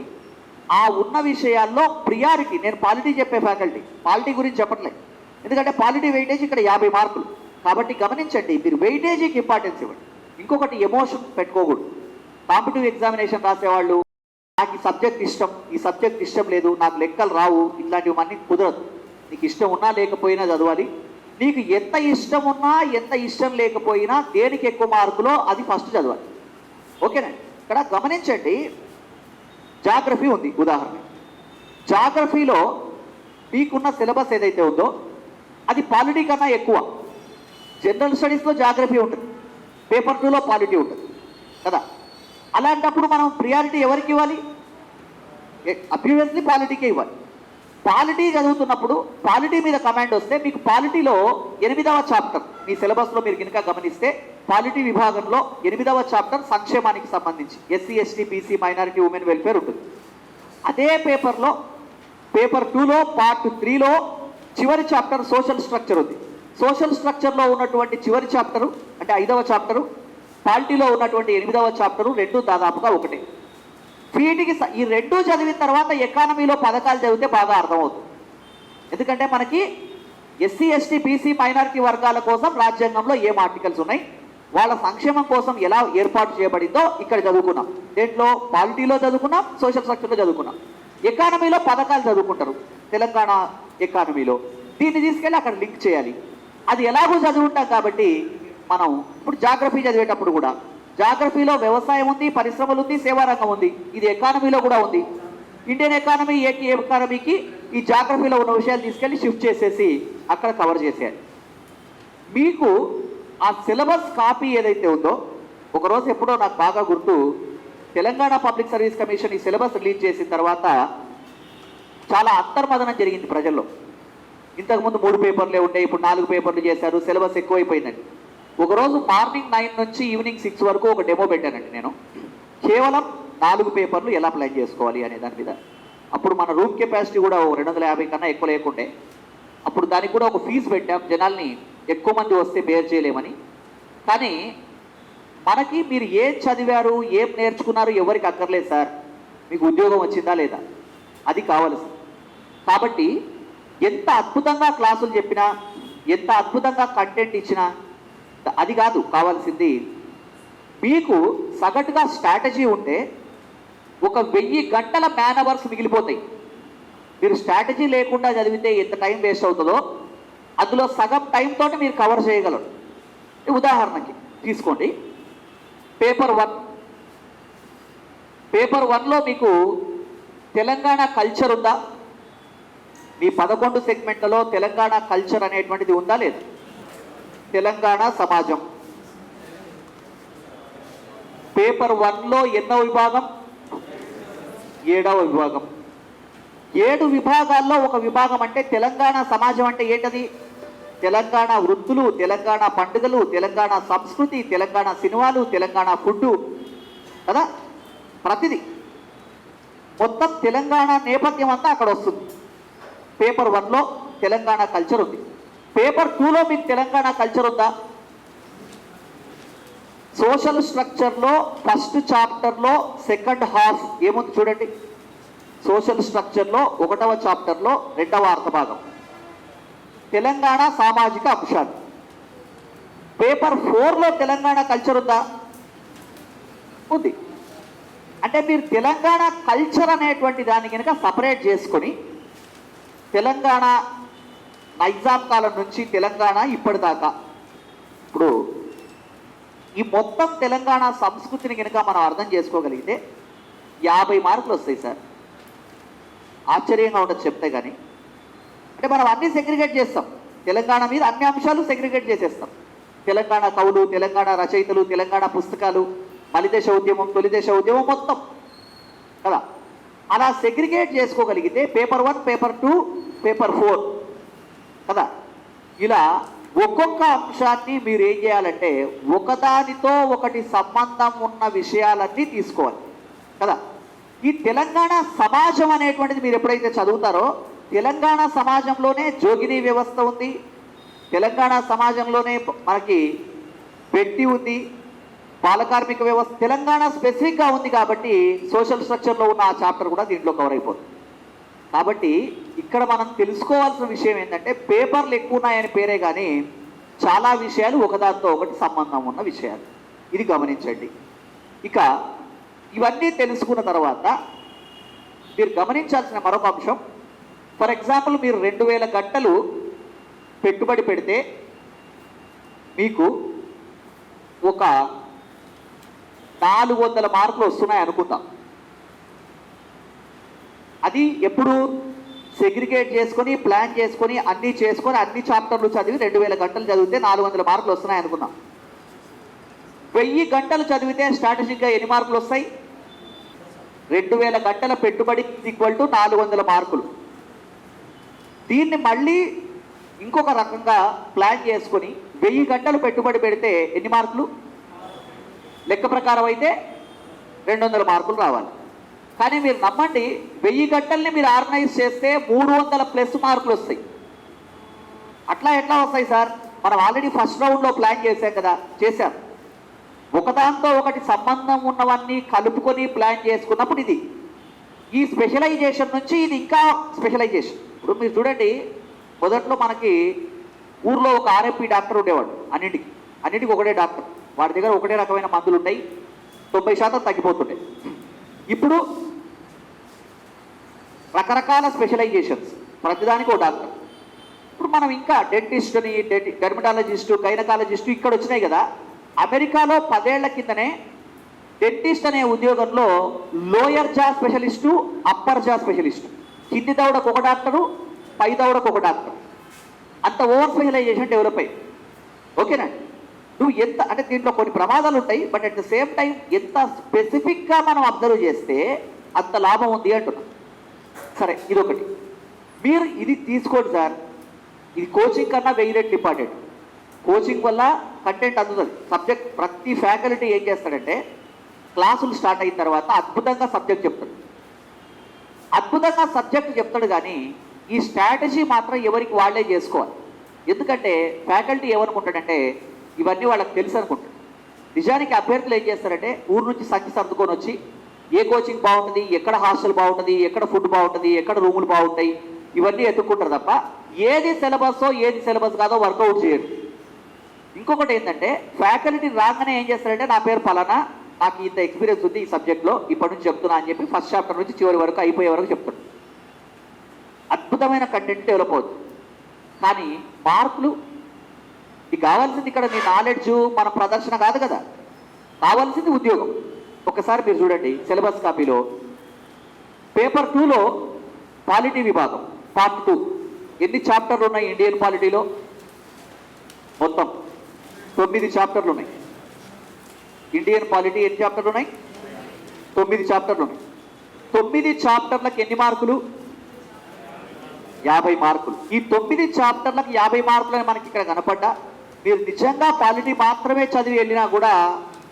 ఆ ఉన్న విషయాల్లో ప్రియారిటీ, నేను పాలిటీ చెప్పే ఫ్యాకల్టీ, పాలిటీ గురించి చెప్పట్లేదు. ఎందుకంటే పాలిటీ వెయిటేజ్ ఇక్కడ 50 మార్కులు కాబట్టి గమనించండి, మీరు వెయిటేజీకి ఇంపార్టెన్స్ ఇవ్వండి. ఇంకొకటి ఎమోషన్ పెట్టుకోకూడదు. కాంపిటిటివ్ ఎగ్జామినేషన్ రాసేవాళ్ళు నాకు ఈ సబ్జెక్ట్ ఇష్టం, ఈ సబ్జెక్ట్ ఇష్టం లేదు, నాకు లెక్కలు రావు, ఇట్లాంటివన్నీ కుదరదు. నీకు ఇష్టం ఉన్నా లేకపోయినా చదవాలి. నీకు ఎంత ఇష్టం ఉన్నా ఎంత ఇష్టం లేకపోయినా దేనికి ఎక్కువ మార్కులో అది ఫస్ట్ చదవాలి. ఓకేనా? ఇక్కడ గమనించండి, జాగ్రఫీ ఉంది ఉదాహరణ. జాగ్రఫీలో మీకున్న సిలబస్ ఏదైతే ఉందో అది పాలిటీ కన్నా ఎక్కువ. జనరల్ స్టడీస్లో జాగ్రఫీ ఉంటుంది, పేపర్ 2లో పాలిటీ ఉంటుంది కదా. అలాంటప్పుడు మనం ప్రియారిటీ ఎవరికి ఇవ్వాలి? అబ్వియస్లీ పాలిటీకే ఇవ్వాలి. పాలిటీ చదువుతున్నప్పుడు పాలిటీ మీద కమాండ్ వస్తే మీకు పాలిటీలో 8వ చాప్టర్ మీ సిలబస్లో మీరు కనుక గమనిస్తే పాలిటీ విభాగంలో 8వ చాప్టర్ సంక్షేమానికి సంబంధించి SC, ST, BC, minority, women welfare ఉంటుంది. అదే పేపర్లో పేపర్ 2లో పార్ట్ 3లో చివరి చాప్టర్ సోషల్ స్ట్రక్చర్ ఉంది. సోషల్ స్ట్రక్చర్లో ఉన్నటువంటి చివరి చాప్టరు అంటే 5వ చాప్టరు, పాలిటీలో ఉన్నటువంటి 8వ చాప్టరు రెండు దాదాపుగా ఒకటే. వీటికి ఈ రెండు చదివిన తర్వాత ఎకానమీలో పథకాలు చదివితే బాగా అర్థమవుతుంది. ఎందుకంటే మనకి ఎస్సీ, ఎస్టీ, బీసీ, మైనారిటీ వర్గాల కోసం రాజ్యాంగంలో ఏం ఆర్టికల్స్ ఉన్నాయి, వాళ్ళ సంక్షేమం కోసం ఎలా ఏర్పాటు చేయబడిందో ఇక్కడ చదువుకున్నాం. దేంట్లో? పాలిటీలో చదువుకున్నాం, సోషల్ స్ట్రక్చర్లో చదువుకున్నాం. ఎకానమీలో పథకాలు చదువుకుంటారు తెలంగాణ ఎకానమీలో. దీన్ని తీసుకెళ్ళి అక్కడ లింక్ చేయాలి. అది ఎలాగో చదువుకుంటాం కాబట్టి మనం ఇప్పుడు జాగ్రఫీ చదివేటప్పుడు కూడా జాగ్రఫీలో వ్యవసాయం ఉంది, పరిశ్రమలు ఉంది, సేవారంగం ఉంది. ఇది ఎకానమీలో కూడా ఉంది. ఇండియన్ ఎకానమీ ఎకానమీకి ఈ జాగ్రఫీలో ఉన్న విషయాలు తీసుకెళ్ళి షిఫ్ట్ చేసేసి అక్కడ కవర్ చేసేయాలి. మీకు ఆ సిలబస్ కాపీ ఏదైతే ఉందో, ఒకరోజు ఎప్పుడో నాకు బాగా గుర్తు, తెలంగాణ పబ్లిక్ సర్వీస్ కమిషన్ ఈ సిలబస్ రిలీజ్ చేసిన తర్వాత చాలా అంతర్మదనం జరిగింది ప్రజల్లో. ఇంతకుముందు 3 పేపర్లే ఉండే, ఇప్పుడు 4 పేపర్లు చేశారు, సిలబస్ ఎక్కువైపోయిందండి. ఒకరోజు మార్నింగ్ 9 నుంచి ఈవినింగ్ 6 వరకు ఒక డెమో పెట్టానండి నేను. కేవలం 4 పేపర్లు ఎలా ప్లాన్ చేసుకోవాలి అనే దాని మీద. అప్పుడు మన రూమ్ కెపాసిటీ కూడా 250 కన్నా ఎక్కువ లేకుండే. అప్పుడు దానికి కూడా ఒక ఫీజు పెట్టాం, జనాల్ని ఎక్కువ మంది వస్తే బేర్ చేయలేమని. కానీ మనకి మీరు ఏం చదివారు, ఏం నేర్చుకున్నారు ఎవరికి అక్కర్లేదు సార్, మీకు ఉద్యోగం వచ్చిందా లేదా అది కావాల్సింది. కాబట్టి ఎంత అద్భుతంగా క్లాసులు చెప్పినా, ఎంత అద్భుతంగా కంటెంట్ ఇచ్చినా అది కాదు కావాల్సింది. మీకు సగటుగా స్ట్రాటజీ ఉంటే ఒక 1000 గంటల మ్యాన్ అవర్స్ మిగిలిపోతాయి. మీరు స్ట్రాటజీ లేకుండా చదివితే ఎంత టైం వేస్ట్ అవుతుందో అందులో సగం టైంతో మీరు కవర్ చేయగలరు. ఉదాహరణకి తీసుకోండి, పేపర్ 1. పేపర్ 1లో మీకు తెలంగాణ కల్చర్ ఉందా? మీ 11 సెగ్మెంట్లలో తెలంగాణ కల్చర్ అనేటువంటిది ఉందా లేదా? తెలంగాణ సమాజం. పేపర్ 1లో ఎన్నో విభాగం? 7వ విభాగం. 7 విభాగాల్లో ఒక విభాగం అంటే తెలంగాణ సమాజం అంటే ఏంటది? తెలంగాణ వృత్తులు, తెలంగాణ పండుగలు, తెలంగాణ సంస్కృతి, తెలంగాణ సినిమాలు, తెలంగాణ ఫుడ్డు కదా, ప్రతిదీ. మొత్తం తెలంగాణ నేపథ్యం అంతా అక్కడ వస్తుంది. పేపర్ 1లో తెలంగాణ కల్చర్ ఉంది. పేపర్ 2లో మీకు తెలంగాణ కల్చర్ ఉందా? సోషల్ స్ట్రక్చర్లో ఫస్ట్ చాప్టర్లో సెకండ్ హాఫ్ ఏముంది చూడండి. సోషల్ స్ట్రక్చర్లో 1వ చాప్టర్లో 2వ అర్థభాగం తెలంగాణ సామాజిక అంశాలు. పేపర్ 4లో తెలంగాణ కల్చర్ ఉందా? ఉంది. అంటే మీరు తెలంగాణ కల్చర్ అనేటువంటి దాన్ని కనుక సపరేట్ చేసుకొని తెలంగాణ నైజాం కాలం నుంచి తెలంగాణ ఇప్పటిదాకా ఇప్పుడు ఈ మొత్తం తెలంగాణ సంస్కృతిని కనుక మనం అర్థం చేసుకోగలిగితే 50 మార్కులు వస్తాయి సార్. ఆశ్చర్యంగా ఉండదు చెప్తే కానీ. అంటే మనం అన్ని సెగ్రిగేట్ చేస్తాం. తెలంగాణ మీద అన్ని అంశాలు సెగ్రిగేట్ చేసేస్తాం. తెలంగాణ కవులు, తెలంగాణ రచయితలు, తెలంగాణ పుస్తకాలు, మలిదశ ఉద్యమం, తొలిదశ ఉద్యమం మొత్తం కదా. అలా సెగ్రిగేట్ చేసుకోగలిగితే పేపర్ 1, పేపర్ 2, పేపర్ 4 కదా. ఇలా ఒక్కొక్క అంశాన్ని మీరు ఏం చేయాలంటే ఒకదానితో ఒకటి సంబంధం ఉన్న విషయాలన్నీ తీసుకోవాలి కదా. ఈ తెలంగాణ సమాజం అనేటువంటిది మీరు ఎప్పుడైతే చదువుతారో తెలంగాణ సమాజంలోనే జోగిని వ్యవస్థ ఉంది, తెలంగాణ సమాజంలోనే మనకి పెట్టి ఉంది, బాలకార్మిక వ్యవస్థ తెలంగాణ స్పెసిఫిక్గా ఉంది. కాబట్టి సోషల్ స్ట్రక్చర్లో ఉన్న ఆ చాప్టర్ కూడా దీంట్లో కవర్ అయిపోతుంది. కాబట్టి ఇక్కడ మనం తెలుసుకోవాల్సిన విషయం ఏంటంటే పేపర్లు ఎక్కువ ఉన్నాయని పేరే కానీ చాలా విషయాలు ఒకదానితో ఒకటి సంబంధం ఉన్న విషయాలు. ఇది గమనించండి. ఇక ఇవన్నీ తెలుసుకున్న తర్వాత మీరు గమనించాల్సిన మరొక అంశం, ఫర్ ఎగ్జాంపుల్ మీరు 2000 గంటలు పెట్టుబడి పెడితే మీకు ఒక 400 మార్కులు వస్తున్నాయి అనుకుందాం. అది ఎప్పుడు సెగ్రిగేట్ చేసుకొని ప్లాన్ చేసుకొని అన్నీ చేసుకొని అన్ని చాప్టర్లు చదివి 2000 గంటలు చదివితే 400 మార్కులు వస్తున్నాయి అనుకుందాం. 1000 గంటలు చదివితే స్ట్రాటజిక్గా ఎన్ని మార్కులు వస్తాయి? 2000 గంటల పెట్టుబడి ఈక్వల్ టు 400 మార్కులు. దీన్ని మళ్ళీ ఇంకొక రకంగా ప్లాన్ చేసుకొని 1000 గంటలు పెట్టుబడి పెడితే ఎన్ని మార్కులు? లెక్క ప్రకారం అయితే 200 మార్కులు రావాలి. కానీ మీరు నమ్మండి 1000 గంటల్ని మీరు ఆర్గనైజ్ చేస్తే 300+ మార్కులు వస్తాయి. అట్లా ఎట్లా వస్తాయి సార్? మనం ఆల్రెడీ ఫస్ట్ రౌండ్లో ప్లాన్ చేశాం కదా, చేశాం. ఒకదాంతో ఒకటి సంబంధం ఉన్నవన్నీ కలుపుకొని ప్లాన్ చేసుకున్నప్పుడు ఇది ఈ స్పెషలైజేషన్ నుంచి ఇది ఇంకా స్పెషలైజేషన్. ఇప్పుడు మీరు చూడండి, మొదట్లో మనకి ఊర్లో ఒక ఆర్ఎంపీ డాక్టర్ ఉండేవాడు. అన్నిటికీ ఒకటే డాక్టర్, వాడి దగ్గర ఒకటే రకమైన మందులు ఉంటాయి, 90% తగ్గిపోతుంటాయి. ఇప్పుడు రకరకాల స్పెషలైజేషన్స్, ప్రతిదానికి ఒక డాక్టర్. ఇప్పుడు మనం ఇంకా డెంటిస్ట్ని, డెర్మటాలజిస్టు, గైనకాలజిస్టు ఇక్కడ వచ్చినాయి కదా. అమెరికాలో 10 ఏళ్ల కిందనే డెంటిస్ట్ అనే ఉద్యోగంలో లోయర్ జా స్పెషలిస్టు, అప్పర్ జా స్పెషలిస్టు, కింది దవడకు ఒక డాక్టరు, పై దవడకు ఒక డాక్టర్, అంత ఓవర్ స్పెషలైజేషన్ డెవలప్ అయ్యి. ఓకేనా? నువ్వు ఎంత అంటే దీంట్లో కొన్ని ప్రమాదాలు ఉంటాయి, but at the same time ఎంత స్పెసిఫిక్గా మనం అబ్జర్వ్ చేస్తే అంత లాభం ఉంది అంటున్నాం. సరే, ఇదొకటి. మీరు ఇది తీసుకోండి సార్, ఇది కోచింగ్ కన్నా 1000 రెట్లు ఇంపార్టెంట్. కోచింగ్ వల్ల కంటెంట్ అందుతుంది. సబ్జెక్ట్ ప్రతి ఫ్యాకల్టీ ఏం చేస్తాడంటే క్లాసులు స్టార్ట్ అయిన తర్వాత అద్భుతంగా సబ్జెక్ట్ చెప్తాడు, అద్భుతంగా సబ్జెక్ట్ చెప్తాడు. కానీ ఈ స్ట్రాటజీ మాత్రం ఎవరికి వాళ్ళే చేసుకోవాలి. ఎందుకంటే ఫ్యాకల్టీ ఏమనుకుంటాడంటే ఇవన్నీ వాళ్ళకి తెలుసు అనుకుంటాడు. నిజానికి అభ్యర్థులు ఏం చేస్తారంటే ఊరు నుంచి సంచి సర్దుకొని వచ్చి ఏ కోచింగ్ బాగుంటుంది, ఎక్కడ హాస్టల్ బాగుంటుంది, ఎక్కడ ఫుడ్ బాగుంటుంది, ఎక్కడ రూములు బాగుంటాయి, ఇవన్నీ ఎత్తుక్కుంటారు తప్ప ఏది సిలబస్ కాదో వర్కౌట్ చేయరు. ఇంకొకటి ఏంటంటే ఫ్యాకల్టీ రాగానే ఏం చేస్తారంటే నా పేరు ఫలానా, నాకు ఇంత ఎక్స్పీరియన్స్ ఉంది ఈ సబ్జెక్ట్లో, ఇప్పటి నుంచి చెప్తున్నా అని చెప్పి ఫస్ట్ చాప్టర్ నుంచి చివరి వరకు అయిపోయే వరకు చెప్తాడు. అద్భుతమైన కంటెంట్ డెవలప్ అవుతుంది. కానీ మార్కులు నీకు కావాల్సింది ఇక్కడ నీ నాలెడ్జ్, మన ప్రదర్శన కాదు కదా, కావాల్సింది ఉద్యోగం. ఒకసారి మీరు చూడండి సిలబస్ కాపీలో పేపర్ 2లో పాలిటీ విభాగం పార్ట్ 2 ఎన్ని చాప్టర్లు ఉన్నాయి? ఇండియన్ పాలిటీలో మొత్తం 9 చాప్టర్లు ఉన్నాయి. ఇండియన్ పాలిటీ ఎన్ని చాప్టర్లు ఉన్నాయి? 9 చాప్టర్లు ఉన్నాయి. 9 చాప్టర్లకు ఎన్ని మార్కులు? 50 మార్కులు. ఈ 9 చాప్టర్లకు 50 మార్కులు అని మనకి ఇక్కడ కనపడ్డా మీరు నిజంగా పాలిటీ మాత్రమే చదివి వెళ్ళినా కూడా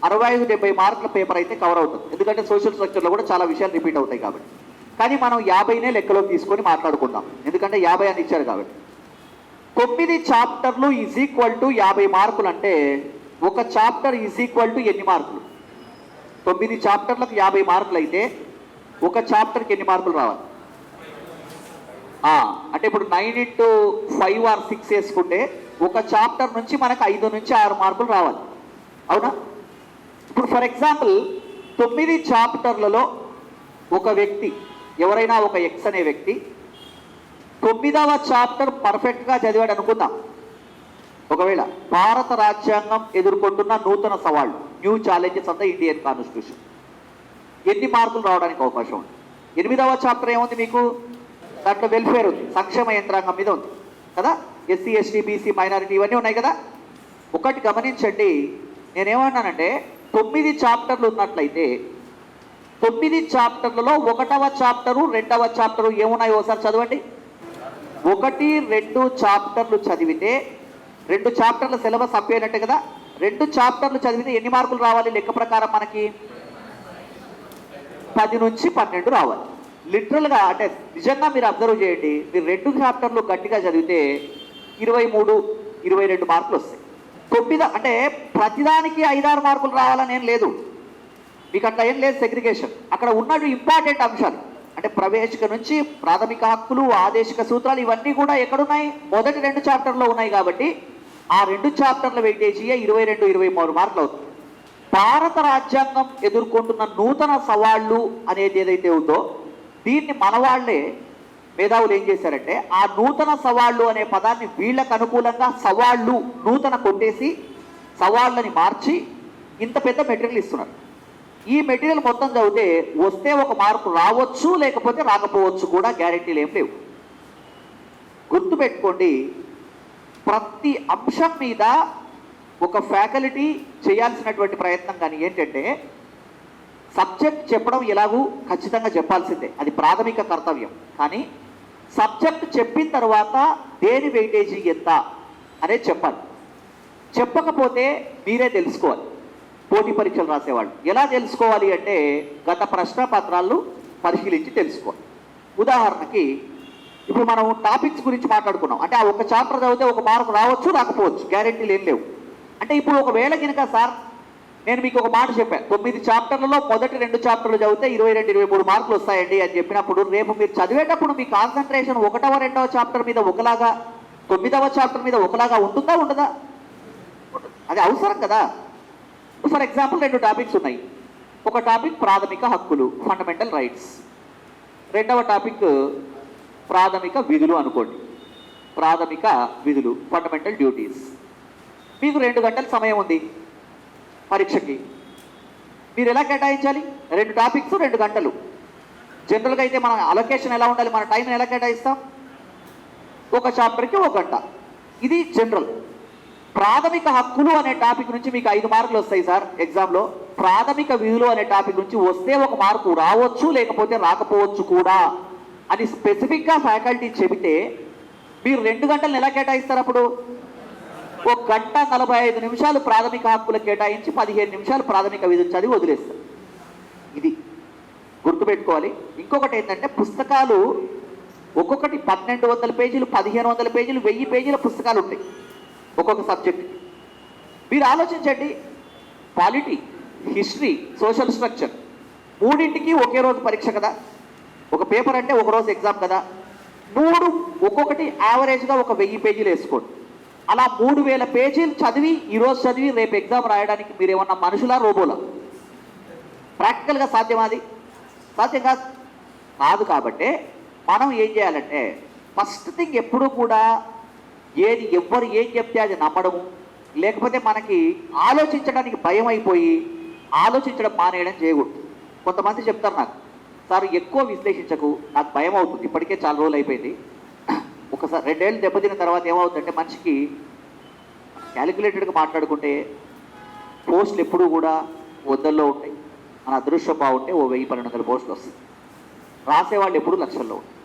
65-70 మార్కుల పేపర్ అయితే కవర్ అవుతుంది. ఎందుకంటే సోషల్ స్ట్రక్చర్లో కూడా చాలా విషయాలు రిపీట్ అవుతాయి కాబట్టి. కానీ మనం 50నే లెక్కలోకి తీసుకొని మాట్లాడుకుందాం, ఎందుకంటే 50 అని ఇచ్చారు కాబట్టి. 9 చాప్టర్లు ఈజ్ ఈక్వల్ టు 50 మార్కులు అంటే ఒక చాప్టర్ ఈజ్ ఈక్వల్ టు ఎన్ని మార్కులు? 9 చాప్టర్లకు 50 మార్కులు అయితే ఒక చాప్టర్కి ఎన్ని మార్కులు రావాలి? అంటే ఇప్పుడు 9 into 5 or 6 వేసుకుంటే ఒక చాప్టర్ నుంచి మనకు 5 నుంచి 6 మార్కులు రావాలి, అవునా? ఇప్పుడు ఫర్ ఎగ్జాంపుల్ 9 చాప్టర్లలో ఒక వ్యక్తి, ఎవరైనా ఒక ఎక్స్ అనే వ్యక్తి 9వ చాప్టర్ పర్ఫెక్ట్గా చదివాడు అనుకుందాం. ఒకవేళ భారత రాజ్యాంగం ఎదుర్కొంటున్న నూతన సవాళ్ళు, new challenges of the Indian constitution, ఎన్ని మార్కులు రావడానికి అవకాశం ఉంది? 8వ చాప్టర్ ఏముంది మీకు? దాంట్లో వెల్ఫేర్ ఉంది, సంక్షేమ యంత్రాంగం మీద ఉంది కదా, ఎస్సీ ఎస్టీ బీసీ మైనారిటీ ఇవన్నీ ఉన్నాయి కదా. ఒకటి గమనించండి, నేనేమన్నానంటే 9 చాప్టర్లు ఉన్నట్లయితే 9 చాప్టర్లలో 1వ చాప్టరు 2వ చాప్టరు ఏమున్నాయో ఒకసారి చదవండి. 1, 2 చాప్టర్లు చదివితే 2 చాప్టర్ల సిలబస్ అప్పేనట్టే కదా. 2 చాప్టర్లు చదివితే ఎన్ని మార్కులు రావాలి లెక్క ప్రకారం? మనకి 10 నుంచి 12 రావాలి. లిటరల్గా అంటే నిజంగా మీరు అబ్జర్వ్ చేయండి, మీరు 2 చాప్టర్లు గట్టిగా చదివితే 23, 22 మార్కులు వస్తాయి. 9 అంటే ప్రతిదానికి 5-6 మార్కులు రావాలని ఏం లేదు, మీకు అట్లా ఏం లేదు సెగ్రిగేషన్. అక్కడ ఉన్నట్టు ఇంపార్టెంట్ అంశాలు అంటే ప్రవేశిక నుంచి ప్రాథమిక హక్కులు, ఆదేశిక సూత్రాలు ఇవన్నీ కూడా ఎక్కడున్నాయి? మొదటి 2 చాప్టర్లో ఉన్నాయి కాబట్టి ఆ 2 చాప్టర్ల వెయిటేజీ 22, 23 మార్కులు అవుతుంది. భారత రాజ్యాంగం ఎదుర్కొంటున్న నూతన సవాళ్ళు అనేది ఏదైతే ఉందో దీన్ని మన వాళ్ళే మేధావులు ఏం చేశారంటే ఆ నూతన సవాళ్ళు అనే పదాన్ని వీళ్ళకు అనుకూలంగా సవాళ్ళు నూతన కొట్టేసి సవాళ్ళని మార్చి ఇంత పెద్ద మెటీరియల్ ఇస్తున్నారు. ఈ మెటీరియల్ మొత్తం చదివితే వస్తే 1 మార్కు రావచ్చు, లేకపోతే రాకపోవచ్చు కూడా, గ్యారెంటీలు ఏం లేవు. గుర్తుపెట్టుకోండి, ప్రతి అంశం మీద ఒక ఫ్యాకల్టీ చేయాల్సినటువంటి ప్రయత్నం కానీ ఏంటంటే సబ్జెక్ట్ చెప్పడం ఎలాగూ ఖచ్చితంగా చెప్పాల్సిందే, అది ప్రాథమిక కర్తవ్యం. కానీ సబ్జెక్ట్ చెప్పిన తర్వాత దేని వెయిటేజీ ఎంత అనేది చెప్పాలి. చెప్పకపోతే మీరే తెలుసుకోవాలి. పోటీ పరీక్షలు రాసేవాళ్ళు ఎలా తెలుసుకోవాలి అంటే గత ప్రశ్న పత్రాలు పరిశీలించి తెలుసుకోవాలి. ఉదాహరణకి ఇప్పుడు మనం టాపిక్స్ గురించి మాట్లాడుకున్నాం అంటే ఆ 1 చాప్టర్ చదివితే 1 మార్కు రావచ్చు, రాకపోవచ్చు, గ్యారెంటీలు ఏం లేవు. అంటే ఇప్పుడు ఒకవేళ కనుక సార్ నేను మీకు ఒక మాట చెప్పాను, 9 చాప్టర్లలో మొదటి 2 చాప్టర్లు చదివితే 22, 23 మార్కులు వస్తాయండి అని చెప్పినప్పుడు రేపు మీరు చదివేటప్పుడు మీ కాన్సన్ట్రేషన్ 1వ, 2వ చాప్టర్ మీద ఒకలాగా, 9వ చాప్టర్ మీద ఒకలాగా ఉంటుందా, ఉండదా? అది అవసరం కదా. ఫర్ ఎగ్జాంపుల్ 2 టాపిక్స్ ఉన్నాయి. ఒక టాపిక్ ప్రాథమిక హక్కులు, ఫండమెంటల్ రైట్స్. 2వ టాపిక్ ప్రాథమిక విధులు అనుకోండి, ప్రాథమిక విధులు, ఫండమెంటల్ డ్యూటీస్. మీకు 2 గంటల సమయం ఉంది పరీక్షకి. మీరు ఎలా కేటాయించాలి? 2 టాపిక్స్ 2 గంటలు. జనరల్గా అయితే మన అలొకేషన్ ఎలా ఉండాలి, మన టైం ఎలా కేటాయిస్తాం? 1 చాప్టర్కి 1 గంట. ఇది జనరల్. ప్రాథమిక హక్కులు అనే టాపిక్ నుంచి మీకు 5 మార్కులు వస్తాయి సార్ ఎగ్జామ్లో. ప్రాథమిక విధులు అనే టాపిక్ నుంచి వస్తే 1 మార్కు రావచ్చు, లేకపోతే రాకపోవచ్చు కూడా అని స్పెసిఫిక్గా ఫ్యాకల్టీ చెబితే మీరు 2 గంటలను ఎలా కేటాయిస్తారు? అప్పుడు 1 గంట 45 నిమిషాలు ప్రాథమిక హక్కులు కేటాయించి 15 నిమిషాలు ప్రాథమిక విధులు చదివి వదిలేస్తారు. ఇది గుర్తుపెట్టుకోవాలి. ఇంకొకటి ఏంటంటే పుస్తకాలు ఒక్కొక్కటి 1200 పేజీలు, 1500 పేజీలు, 1000 పేజీల పుస్తకాలు ఉంటాయి ఒక్కొక్క సబ్జెక్ట్. మీరు ఆలోచించండి, పాలిటీ, హిస్టరీ, సోషల్ స్ట్రక్చర్ మూడింటికి ఒకే రోజు పరీక్ష కదా. ఒక పేపర్ అంటే 1 రోజు ఎగ్జామ్ కదా. 3 ఒక్కొక్కటి యావరేజ్గా 1000 పేజీలు వేసుకోండి. అలా 3000 పేజీలు చదివి ఈరోజు చదివి రేపు ఎగ్జామ్ రాయడానికి మీరేమన్నా మనుషులా, రోబోలా? ప్రాక్టికల్గా సాధ్యమాది? సాధ్యం కాదు. కాబట్టి మనం ఏం చేయాలంటే ఫస్ట్ థింగ్ ఎప్పుడూ కూడా ఎవ్వరు ఏం చెప్తే అది నమ్మడము, లేకపోతే మనకి ఆలోచించడానికి భయం అయిపోయి ఆలోచించడం మానేయడం చేయకూడదు. కొంతమంది చెప్తారు నాకు, సార్ ఎక్కువ విశ్లేషించకు, నాకు భయం అవుతుంది, ఇప్పటికే చాలా రోజులు అయిపోయింది. ఒకసారి 2 ఏళ్ళు దెబ్బతిన్న తర్వాత ఏమవుతుందంటే మనిషికి క్యాలిక్యులేటెడ్గా మాట్లాడుకుంటే పోస్టులు ఎప్పుడూ కూడా 100లో ఉంటాయి. మన అదృష్టం బాగుంటే 1000-1200 పోస్టులు వస్తాయి. రాసేవాళ్ళు ఎప్పుడు లక్షల్లో ఉంటాయి.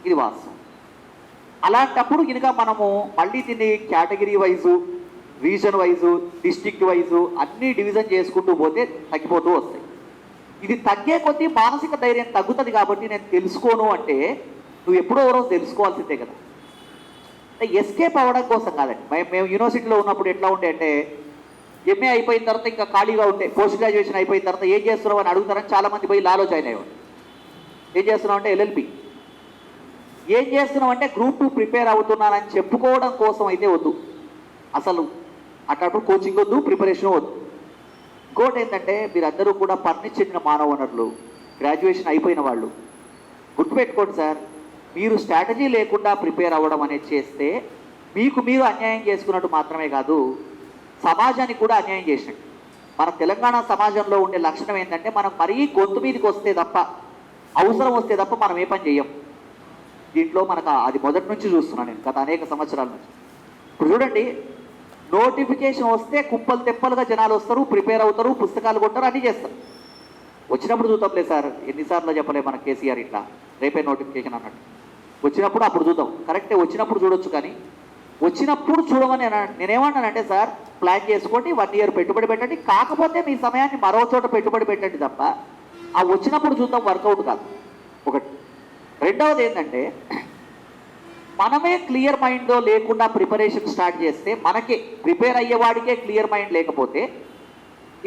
ఇది వాస్తవం. అలాంటప్పుడు కనుక మనము మళ్ళీ దీన్ని category wise, reason wise, district wise అన్నీ డివిజన్ చేసుకుంటూ పోతే తగ్గిపోతూ వస్తాయి. ఇది తగ్గే కొద్దీ మానసిక ధైర్యం తగ్గుతుంది కాబట్టి నేను తెలుసుకోను అంటే నువ్వు ఎప్పుడో ఓ రోజు తెలుసుకోవాల్సిందే కదా. ఎస్కేప్ అవ్వడం కోసం కాదండి. మేము యూనివర్సిటీలో ఉన్నప్పుడు ఎట్లా ఉండే అంటే ఎంఏ అయిపోయిన తర్వాత ఇంకా ఖాళీగా ఉంటే పోస్ట్ గ్రాడ్యుయేషన్ అయిపోయిన తర్వాత ఏం చేస్తున్నావు అని అడుగుతారని చాలామంది పోయి లాలో జాయిన్ అయ్యేవాడు. ఏం చేస్తున్నావు అంటే ఎల్ఎల్బి. ఏం చేస్తున్నావు అంటే గ్రూప్ 2 ప్రిపేర్ అవుతున్నానని చెప్పుకోవడం కోసం అయితే వద్దు. అసలు అట్లాంటి కోచింగ్ వద్దు, ప్రిపరేషన్ వద్దు. ఇంకోటి ఏంటంటే మీరందరూ కూడా పరిణితి చెందిన మానవ వనరులు, గ్రాడ్యుయేషన్ అయిపోయిన వాళ్ళు. గుర్తుపెట్టుకోండి సార్, మీరు స్ట్రాటజీ లేకుండా ప్రిపేర్ అవ్వడం అనేది చేస్తే మీకు మీరు అన్యాయం చేసుకున్నట్టు మాత్రమే కాదు, సమాజానికి కూడా అన్యాయం చేసినట్టు. మన తెలంగాణ సమాజంలో ఉండే లక్షణం ఏంటంటే మనం మరీ గొంతు మీదకి వస్తే తప్ప, అవసరం వస్తే తప్ప మనం ఏ పని చెయ్యం. దీంట్లో మనకు అది మొదటి నుంచి చూస్తున్నాను నేను, గత అనేక సంవత్సరాల నుంచి. ఇప్పుడు చూడండి, నోటిఫికేషన్ వస్తే కుప్పలు తెప్పలుగా జనాలు వస్తారు, ప్రిపేర్ అవుతారు, పుస్తకాలు కొంటారు, అన్నీ చేస్తారు. వచ్చినప్పుడు చూద్దాంలే సార్, ఎన్నిసార్లు చెప్పలే మన కేసీఆర్ ఇట్లా రేపే నోటిఫికేషన్ అన్నట్టు. వచ్చినప్పుడు అప్పుడు చూద్దాం, కరెక్టే, వచ్చినప్పుడు చూడొచ్చు. కానీ వచ్చినప్పుడు చూడమని నేనేమన్నానంటే సార్, ప్లాన్ చేసుకోండి, 1 year పెట్టుబడి పెట్టండి, కాకపోతే మీ సమయాన్ని మరో చోట పెట్టుబడి పెట్టండి తప్ప ఆ వచ్చినప్పుడు చూద్దాం వర్కౌట్ కాదు. ఒకటి. రెండవది ఏంటంటే మనమే క్లియర్ మైండ్లో లేకుండా ప్రిపరేషన్ స్టార్ట్ చేస్తే, మనకే ప్రిపేర్ అయ్యేవాడికే క్లియర్ మైండ్ లేకపోతే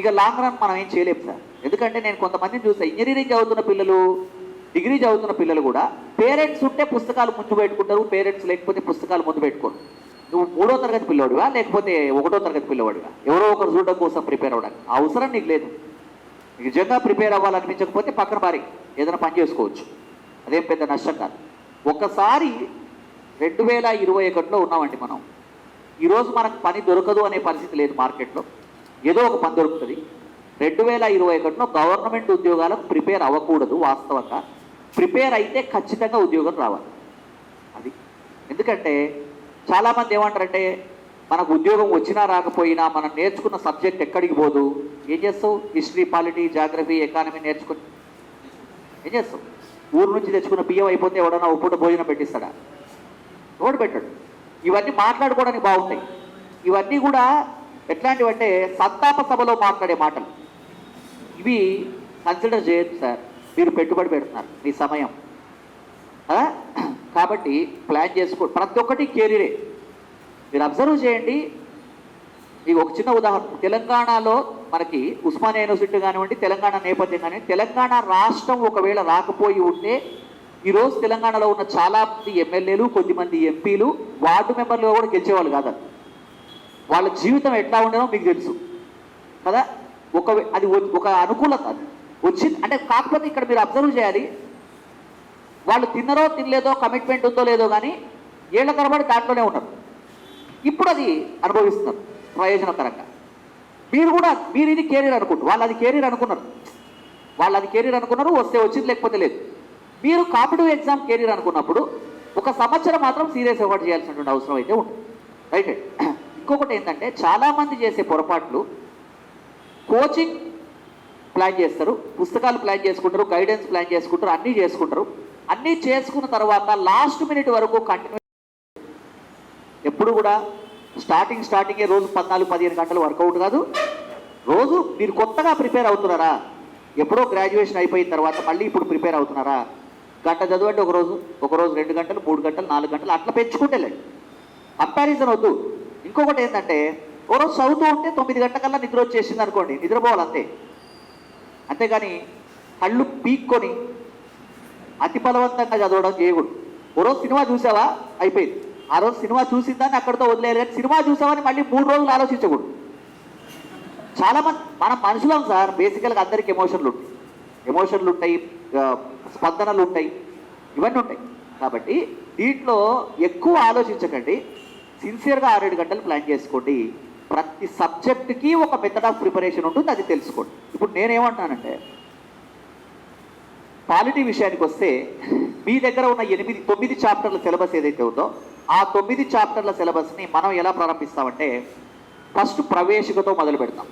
ఇక లాంగ్ రన్ మనం ఏం చేయలేము సార్. ఎందుకంటే నేను కొంతమందిని చూసా, ఇంజనీరింగ్ చదువుతున్న పిల్లలు, డిగ్రీ చదువుతున్న పిల్లలు కూడా పేరెంట్స్ ఉంటే పుస్తకాలు ముందు పెట్టుకుంటారు, పేరెంట్స్ లేకపోతే పుస్తకాలు ముందు పెట్టుకోరు. నువ్వు 3వ తరగతి పిల్లవాడివా లేకపోతే 1వ తరగతి పిల్లవాడివా? ఎవరో ఒకరు చూడడం కోసం ప్రిపేర్ అవ్వడానికి అవసరం నీకు లేదు. నిజంగా ప్రిపేర్ అవ్వాలనిపించకపోతే పక్కన పారి ఏదైనా పని చేసుకోవచ్చు, అదేం పెద్ద నష్టం కాదు. ఒక్కసారి 2021లో ఉన్నామండి మనం. ఈరోజు మనకు పని దొరకదు అనే పరిస్థితి లేదు మార్కెట్లో, ఏదో ఒక పని దొరుకుతుంది. 2021లో గవర్నమెంట్ ఉద్యోగాలకు ప్రిపేర్ అవ్వకూడదు. వాస్తవంగా ప్రిపేర్ అయితే ఖచ్చితంగా ఉద్యోగం రావాలి. అది ఎందుకంటే చాలామంది ఏమంటారంటే మనకు ఉద్యోగం వచ్చినా రాకపోయినా మనం నేర్చుకున్న సబ్జెక్ట్ ఎక్కడికి పోదు. ఏం చేస్తావు? హిస్టరీ, పాలిటీ, జాగ్రఫీ, ఎకానమీ నేర్చుకుని ఏం చేస్తావు? ఊరు నుంచి తెచ్చుకున్న బియ్యం అయిపోతే ఎవడన్నా పూట భోజనం పెట్టిస్తాడా? రోడ్డు పెట్టాడు. ఇవన్నీ మాట్లాడుకోవడానికి బాగుంటాయి. ఇవన్నీ కూడా ఎట్లాంటివంటే సంతాప సభలో మాట్లాడే మాటలు. ఇవి కన్సిడర్ చేయొచ్చు సార్. మీరు పెట్టుబడి పెడుతున్నారు మీ సమయం. కాబట్టి ప్లాన్ చేసుకో. ప్రతి ఒక్కటి కెరీరే. మీరు అబ్జర్వ్ చేయండి. మీకు ఒక చిన్న ఉదాహరణ, తెలంగాణలో మనకి ఉస్మానియా యూనివర్సిటీ కానివ్వండి, తెలంగాణ నేపథ్యం కానివ్వండి, తెలంగాణ రాష్ట్రం ఒకవేళ రాకపోయి ఉంటే ఈరోజు తెలంగాణలో ఉన్న చాలా మంది ఎమ్మెల్యేలు, కొద్దిమంది ఎంపీలు, వార్డు మెంబర్లు కూడా గెలిచేవాళ్ళు కాదు. వాళ్ళ జీవితం ఎట్లా ఉండేదో మీకు తెలుసు కదా. అది ఒక అనుకూలత వచ్చింది అంటే. కాకపోతే ఇక్కడ మీరు అబ్జర్వ్ చేయాలి, వాళ్ళు తిన్నరో తినలేదో, కమిట్మెంట్ ఉందో లేదో కానీ ఏళ్ల తరబడి దాంట్లోనే ఉన్నారు. ఇప్పుడు అది అనుభవిస్తున్నారు ప్రయోజనకరంగా. మీరు ఇది కెరీర్ అనుకుంటారు, వాళ్ళు అది కెరీర్ అనుకున్నారు. వస్తే వచ్చింది, లేకపోతే లేదు. మీరు కాంపిటిటివ్ ఎగ్జామ్ కెరీర్ అనుకున్నప్పుడు ఒక సంవత్సరం మాత్రం సీరియస్ ఎఫర్ట్ చేయాల్సినటువంటి అవసరం అయితే ఉంటుంది. రైట్. ఇంకొకటి ఏంటంటే చాలామంది చేసే పొరపాట్లు, కోచింగ్ ప్లాన్ చేస్తారు, పుస్తకాలు ప్లాన్ చేసుకుంటారు, గైడెన్స్ ప్లాన్ చేసుకుంటారు, అన్నీ చేసుకుంటారు. అన్నీ చేసుకున్న తర్వాత లాస్ట్ మినిట్ వరకు కంటిన్యూ. ఎప్పుడు కూడా స్టార్టింగే రోజు 14-15 గంటలు వర్కౌట్ కాదు. రోజు మీరు కొత్తగా ప్రిపేర్ అవుతున్నారా? ఎప్పుడో గ్రాడ్యుయేషన్ అయిపోయిన తర్వాత మళ్ళీ ఇప్పుడు ప్రిపేర్ అవుతున్నారా? గంట చదవండి ఒకరోజు 2 గంటలు, 3 గంటలు, 4 గంటలు అట్లా పెంచుకుంటేలేండి. కంపారిజన్ వద్దు. ఇంకొకటి ఏంటంటే ఓ రోజు చదువుతూ ఉంటే 9 గంటలకల్లా నిద్ర వచ్చేసింది అనుకోండి, నిద్రపోవాలి అంతే. అంతేగాని కళ్ళు పీక్కొని అతి బలవంతంగా చదవడం చేయకూడదు. ఓ రోజు సినిమా చూసావా, అయిపోయింది. ఆ రోజు సినిమా చూసిందని అక్కడితో వదిలేరు. కానీ సినిమా చూసావని మళ్ళీ 3 రోజులు ఆలోచించకూడదు. చాలామంది మనం మనుషులం సార్. బేసికల్గా అందరికి ఎమోషన్లు ఉంటాయి, స్పందనలు ఉంటాయి, ఇవన్నీ ఉంటాయి. కాబట్టి దీంట్లో ఎక్కువ ఆలోచించకండి. సిన్సియర్గా 6-7 గంటలు ప్లాన్ చేసుకోండి. ప్రతి సబ్జెక్టుకి ఒక మెథడ్ ఆఫ్ ప్రిపరేషన్ ఉంటుంది, అది తెలుసుకోండి. ఇప్పుడు నేనేమంటానంటే పాలిటీ విషయానికి వస్తే మీ దగ్గర ఉన్న 9 చాప్టర్ల సిలబస్ ఏదైతే ఉందో ఆ 9 చాప్టర్ల సిలబస్ని మనం ఎలా ప్రారంభిస్తామంటే ఫస్ట్ ప్రవేశికతో మొదలు పెడతాం.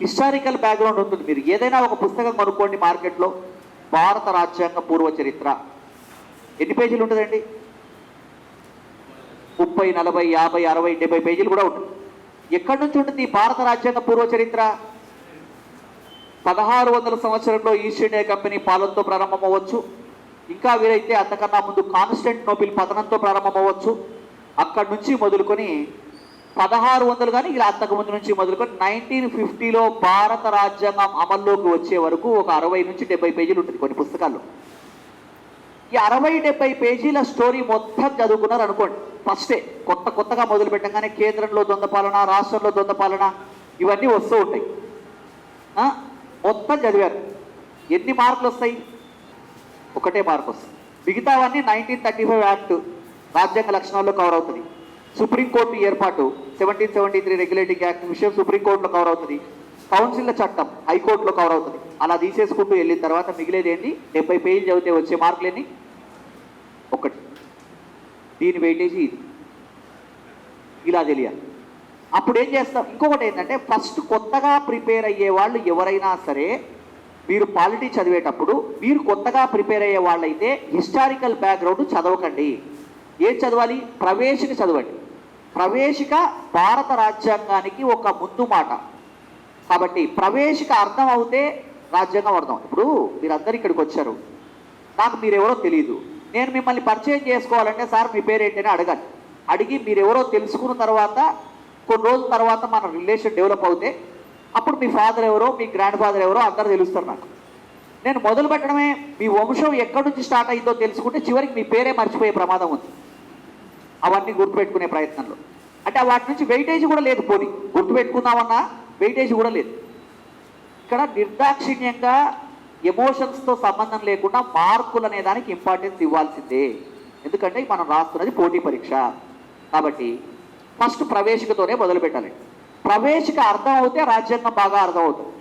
హిస్టారికల్ బ్యాక్గ్రౌండ్ ఉంటుంది. మీరు ఏదైనా ఒక పుస్తకం కొనుక్కోండి మార్కెట్లో, భారత రాజ్యాంగ పూర్వ చరిత్ర ఎన్ని పేజీలు ఉంటుందండి? 30, 40, 50, 60, 70 పేజీలు కూడా ఉంటుంది. ఎక్కడి నుంచి ఉంటుంది ఈ భారత రాజ్యాంగ పూర్వ చరిత్ర? 1600 సంవత్సరంలో ఈస్ట్ ఇండియా కంపెనీ పాలనతో ప్రారంభమవ్వచ్చు. ఇంకా వీరైతే అంతకన్నా ముందు కాన్స్టంటినోపిల్ పతనంతో ప్రారంభమవ్వచ్చు. అక్కడి నుంచి మొదలుకొని 1600 కానీ ఇలా అంతకుముందు నుంచి మొదలుకొని 1950లో భారత రాజ్యాంగం అమల్లోకి వచ్చే వరకు ఒక 60 నుంచి 70 పేజీలు ఉంటుంది కొన్ని పుస్తకాల్లో. ఈ 60-70 పేజీల స్టోరీ మొత్తం చదువుకున్నారు అనుకోండి. ఫస్టే కొత్తగా మొదలు పెట్టగానే కేంద్రంలో ద్వంద్వ పాలన, రాష్ట్రంలో ద్వంద్వ పాలన ఇవన్నీ వస్తూ ఉంటాయి. మొత్తం చదివారు. ఎన్ని మార్కులు వస్తాయి? ఒకటే మార్కు వస్తుంది. మిగతావన్నీ 1935 యాక్ట్ రాజ్యాంగ లక్షణాల్లో కవర్ అవుతుంది. సుప్రీంకోర్టు ఏర్పాటు 1773 రెగ్యులేటింగ్ యాక్ట్ విషయం సుప్రీంకోర్టులో కవర్ అవుతుంది. కౌన్సిల్ల చట్టం హైకోర్టులో కవర్ అవుతుంది. అలా తీసేసుకుంటూ వెళ్ళిన తర్వాత మిగిలేది ఏంటి? 70 పేజీలు చదివితే వచ్చే మార్కులు ఎన్ని? ఒకటి. దీని వెయిటేజ్ ఇది. ఇలా తెలియాలి. అప్పుడు ఏం చేస్తాం? ఇంకొకటి ఏంటంటే ఫస్ట్ కొత్తగా ప్రిపేర్ అయ్యే వాళ్ళు ఎవరైనా సరే మీరు పాలిటీ చదివేటప్పుడు మీరు కొత్తగా ప్రిపేర్ అయ్యే వాళ్ళైతే హిస్టారికల్ బ్యాక్గ్రౌండ్ చదవకండి. ఏం చదవాలి? ప్రవేశిక చదవండి. ప్రవేశిక భారత రాజ్యాంగానికి ఒక ముందు మాట కాబట్టి ప్రవేశిక అర్థం అవుతే రాజ్యాంగం అర్థం. ఇప్పుడు మీరందరూ ఇక్కడికి వచ్చారు, నాకు మీరెవరో తెలియదు. నేను మిమ్మల్ని పరిచయం చేసుకోవాలంటే సార్ మీ పేరేంటని అడగాలి. అడిగి మీరెవరో తెలుసుకున్న తర్వాత కొన్ని రోజుల తర్వాత మన రిలేషన్ డెవలప్ అవుతే అప్పుడు మీ ఫాదర్ ఎవరో మీ గ్రాండ్ ఫాదర్ ఎవరో అందరూ తెలుస్తారు నాకు. నేను మొదలు పెట్టడమే మీ వంశం ఎక్కడి నుంచి స్టార్ట్ అయిందో తెలుసుకుంటే చివరికి మీ పేరే మర్చిపోయే ప్రమాదం ఉంది. అవన్నీ గుర్తుపెట్టుకునే ప్రయత్నంలో అంటే వాటి నుంచి వెయిటేజ్ కూడా లేదు. పోనీ గుర్తుపెట్టుకుందామన్నా వెయిటేజ్ కూడా లేదు. ఇక్కడ నిర్దాక్షిణ్యంగా ఎమోషన్స్తో సంబంధం లేకుండా మార్కులు అనే దానికి ఇంపార్టెన్స్ ఇవ్వాల్సిందే. ఎందుకంటే మనం రాస్తున్నది పోటీ పరీక్ష కాబట్టి ఫస్ట్ ప్రవేశికతోనే మొదలు పెట్టాలి. ప్రవేశిక అర్థం అవుతే రాజ్యాంగం బాగా అర్థం అవుతుంది.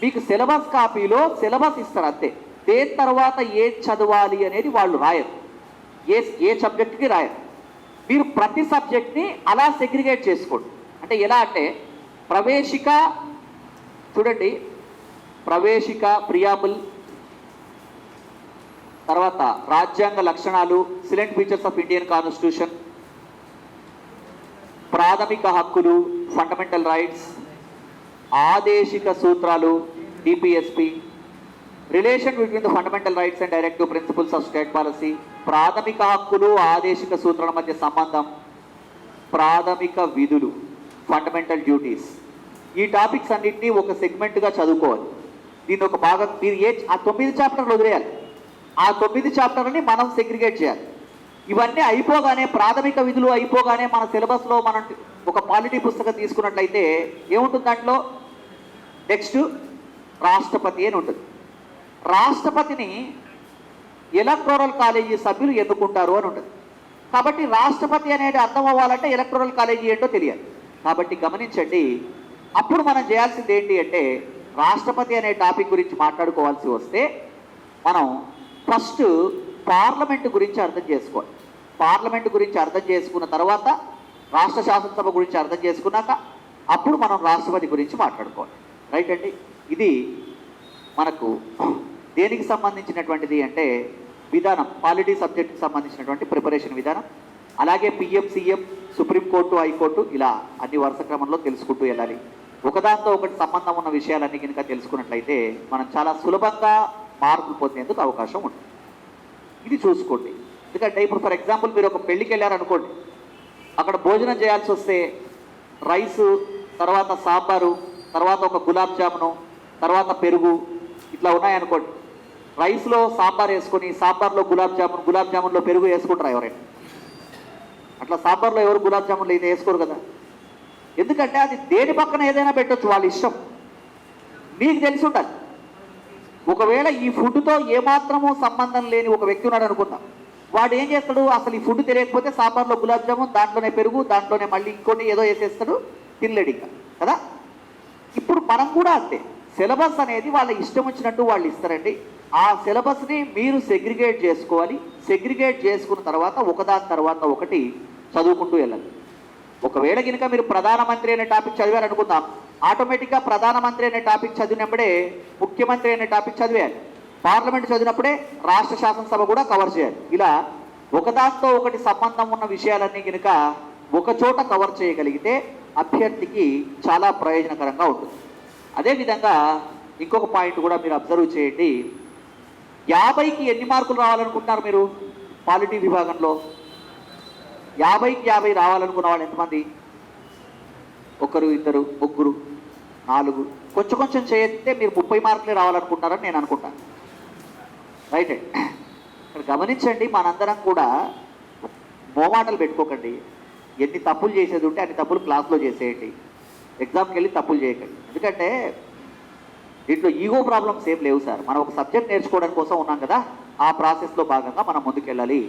మీకు సిలబస్ కాపీలో సిలబస్ ఇస్తారు అంతే. దేని తర్వాత ఏం చదవాలి అనేది వాళ్ళు రాయరు. ఏ సబ్జెక్ట్కి రాయరు. మీరు ప్రతి సబ్జెక్ట్ని అలా సెగ్రిగేట్ చేసుకోండి. అంటే ఎలా అంటే ప్రవేశిక చూడండి, ప్రవేశిక ప్రియాబుల్, తర్వాత రాజ్యాంగ లక్షణాలు, salient features of Indian constitution, ప్రాథమిక హక్కులు ఫండమెంటల్ రైట్స్, ఆదేశిక సూత్రాలు DPSP, relation between the fundamental rights and directive principles of state policy, ప్రాథమిక హక్కులు ఆదేశిక సూత్రాల మధ్య సంబంధం, ప్రాథమిక విధులు ఫండమెంటల్ డ్యూటీస్. ఈ టాపిక్స్ అన్నింటినీ ఒక సెగ్మెంట్గా చదువుకోవాలి. దీన్ని ఒక భాగం మీరు ఆ 9 చాప్టర్లు వదిలేయాలి. ఆ 9 చాప్టర్ని మనం సెగ్రిగేట్ చేయాలి. ఇవన్నీ అయిపోగానే ప్రాథమిక విధులు అయిపోగానే మన సిలబస్లో మనం ఒక పాలిటీ పుస్తకం తీసుకున్నట్లయితే ఏముంటుంది దాంట్లో? నెక్స్ట్ రాష్ట్రపతి అని ఉంటుంది. రాష్ట్రపతిని ఎలక్టోరల్ కాలేజీ సభ్యులు ఎన్నుకుంటారు అని ఉంటుంది. కాబట్టి రాష్ట్రపతి అనేది అర్థం అవ్వాలంటే ఎలక్టోరల్ కాలేజీ ఏంటో తెలియాలి. కాబట్టి గమనించండి, అప్పుడు మనం చేయాల్సింది ఏంటి అంటే రాష్ట్రపతి అనే టాపిక్ గురించి మాట్లాడుకోవాల్సి వస్తే మనం ఫస్ట్ పార్లమెంట్ గురించి అర్థం చేసుకోవాలి. పార్లమెంట్ గురించి అర్థం చేసుకున్న తర్వాత రాష్ట్ర శాసనసభ గురించి అర్థం చేసుకున్నాక అప్పుడు మనం రాష్ట్రపతి గురించి మాట్లాడుకోవాలి. రైట్ అండి. ఇది మనకు దేనికి సంబంధించినటువంటిది అంటే విధానం, పాలిటీ సబ్జెక్ట్కి సంబంధించినటువంటి ప్రిపరేషన్ విధానం. అలాగే పిఎం, సీఎం, సుప్రీంకోర్టు, హైకోర్టు ఇలా అన్ని వరుస క్రమంలో తెలుసుకుంటూ వెళ్ళాలి. ఒకదాంతో ఒకటి సంబంధం ఉన్న విషయాలన్నీ కనుక తెలుసుకున్నట్లయితే మనం చాలా సులభంగా మార్కులు పొందేందుకు అవకాశం ఉంటుంది. ఇది చూసుకోండి. ఎందుకంటే ఇప్పుడు ఫర్ ఎగ్జాంపుల్ మీరు ఒక పెళ్ళికి వెళ్ళారనుకోండి, అక్కడ భోజనం చేయాల్సి వస్తే రైసు, తర్వాత సాంబారు, తర్వాత ఒక గులాబ్ జామును, తర్వాత పెరుగు ఇట్లా ఉన్నాయనుకోండి. రైస్లో సాంబార్ వేసుకొని సాంబార్లో గులాబ్ జామున్, గులాబ్ జామున్లో పెరుగు వేసుకుంటారా ఎవరైనా? అట్లా సాంబార్లో ఎవరు గులాబ్ జామున్లు అయితే వేసుకోరు కదా. ఎందుకంటే అది దేని పక్కన ఏదైనా పెట్టచ్చు, వాళ్ళ ఇష్టం. మీకు తెలిసి ఉండాలి. ఒకవేళ ఈ ఫుడ్తో ఏమాత్రమూ సంబంధం లేని ఒక వ్యక్తి ఉన్నాడు అనుకుందాం, వాడు ఏం చేస్తాడు? అసలు ఈ ఫుడ్ తెలియకపోతే సాంబార్లో గులాబ్ జామున్, దాంట్లోనే పెరుగు, దాంట్లోనే మళ్ళీ ఇంకోటి ఏదో వేసేస్తాడు, తినలేడు ఇంకా కదా. ఇప్పుడు మనం కూడా అంతే. సిలబస్ అనేది వాళ్ళ ఇష్టం వచ్చినట్టు వాళ్ళు ఇస్తారండి. ఆ సిలబస్ని మీరు సెగ్రిగేట్ చేసుకోవాలి. సెగ్రిగేట్ చేసుకున్న తర్వాత ఒకదాని తర్వాత ఒకటి చదువుకుంటూ వెళ్ళాలి. ఒకవేళ కనుక మీరు ప్రధానమంత్రి అనే టాపిక్ చదివారనుకుందాం, ఆటోమేటిక్గా ప్రధానమంత్రి అనే టాపిక్ చదివినప్పుడే ముఖ్యమంత్రి అనే టాపిక్ చదివేయాలి. పార్లమెంట్ చదివినప్పుడే రాష్ట్ర శాసనసభ కూడా కవర్ చేయాలి. ఇలా ఒకదాంతో ఒకటి సంబంధం ఉన్న విషయాలన్నీ కనుక ఒక చోట కవర్ చేయగలిగితే అభ్యర్థికి చాలా ప్రయోజనకరంగా ఉంటుంది. అదేవిధంగా ఇంకొక పాయింట్ కూడా మీరు అబ్జర్వ్ చేయండి. 50కి ఎన్ని మార్కులు రావాలనుకుంటున్నారు మీరు పాలిటీ విభాగంలో? 50కి 50 రావాలనుకున్న వాళ్ళు ఎంతమంది? ఒకరు, ఇద్దరు, ముగ్గురు, 4. కొంచెం కొంచెం చేస్తే మీరు 30 మార్కులే రావాలనుకుంటున్నారని నేను అనుకుంటాను. రైట్. ఇక్కడ గమనించండి, మనందరం కూడా మోమాటలు పెట్టుకోకండి. ఎన్ని తప్పులు చేసేది ఉంటే అన్ని తప్పులు క్లాస్లో చేసేయండి. ఎగ్జామ్కి వెళ్ళి తప్పులు చేయకండి. ఎందుకంటే దీంట్లో ఈగో ప్రాబ్లమ్స్ ఏం లేవు సార్. మనం ఒక సబ్జెక్ట్ నేర్చుకోవడం కోసం ఉన్నాం కదా, ఆ ప్రాసెస్లో భాగంగా మనం ముందుకెళ్ళాలి.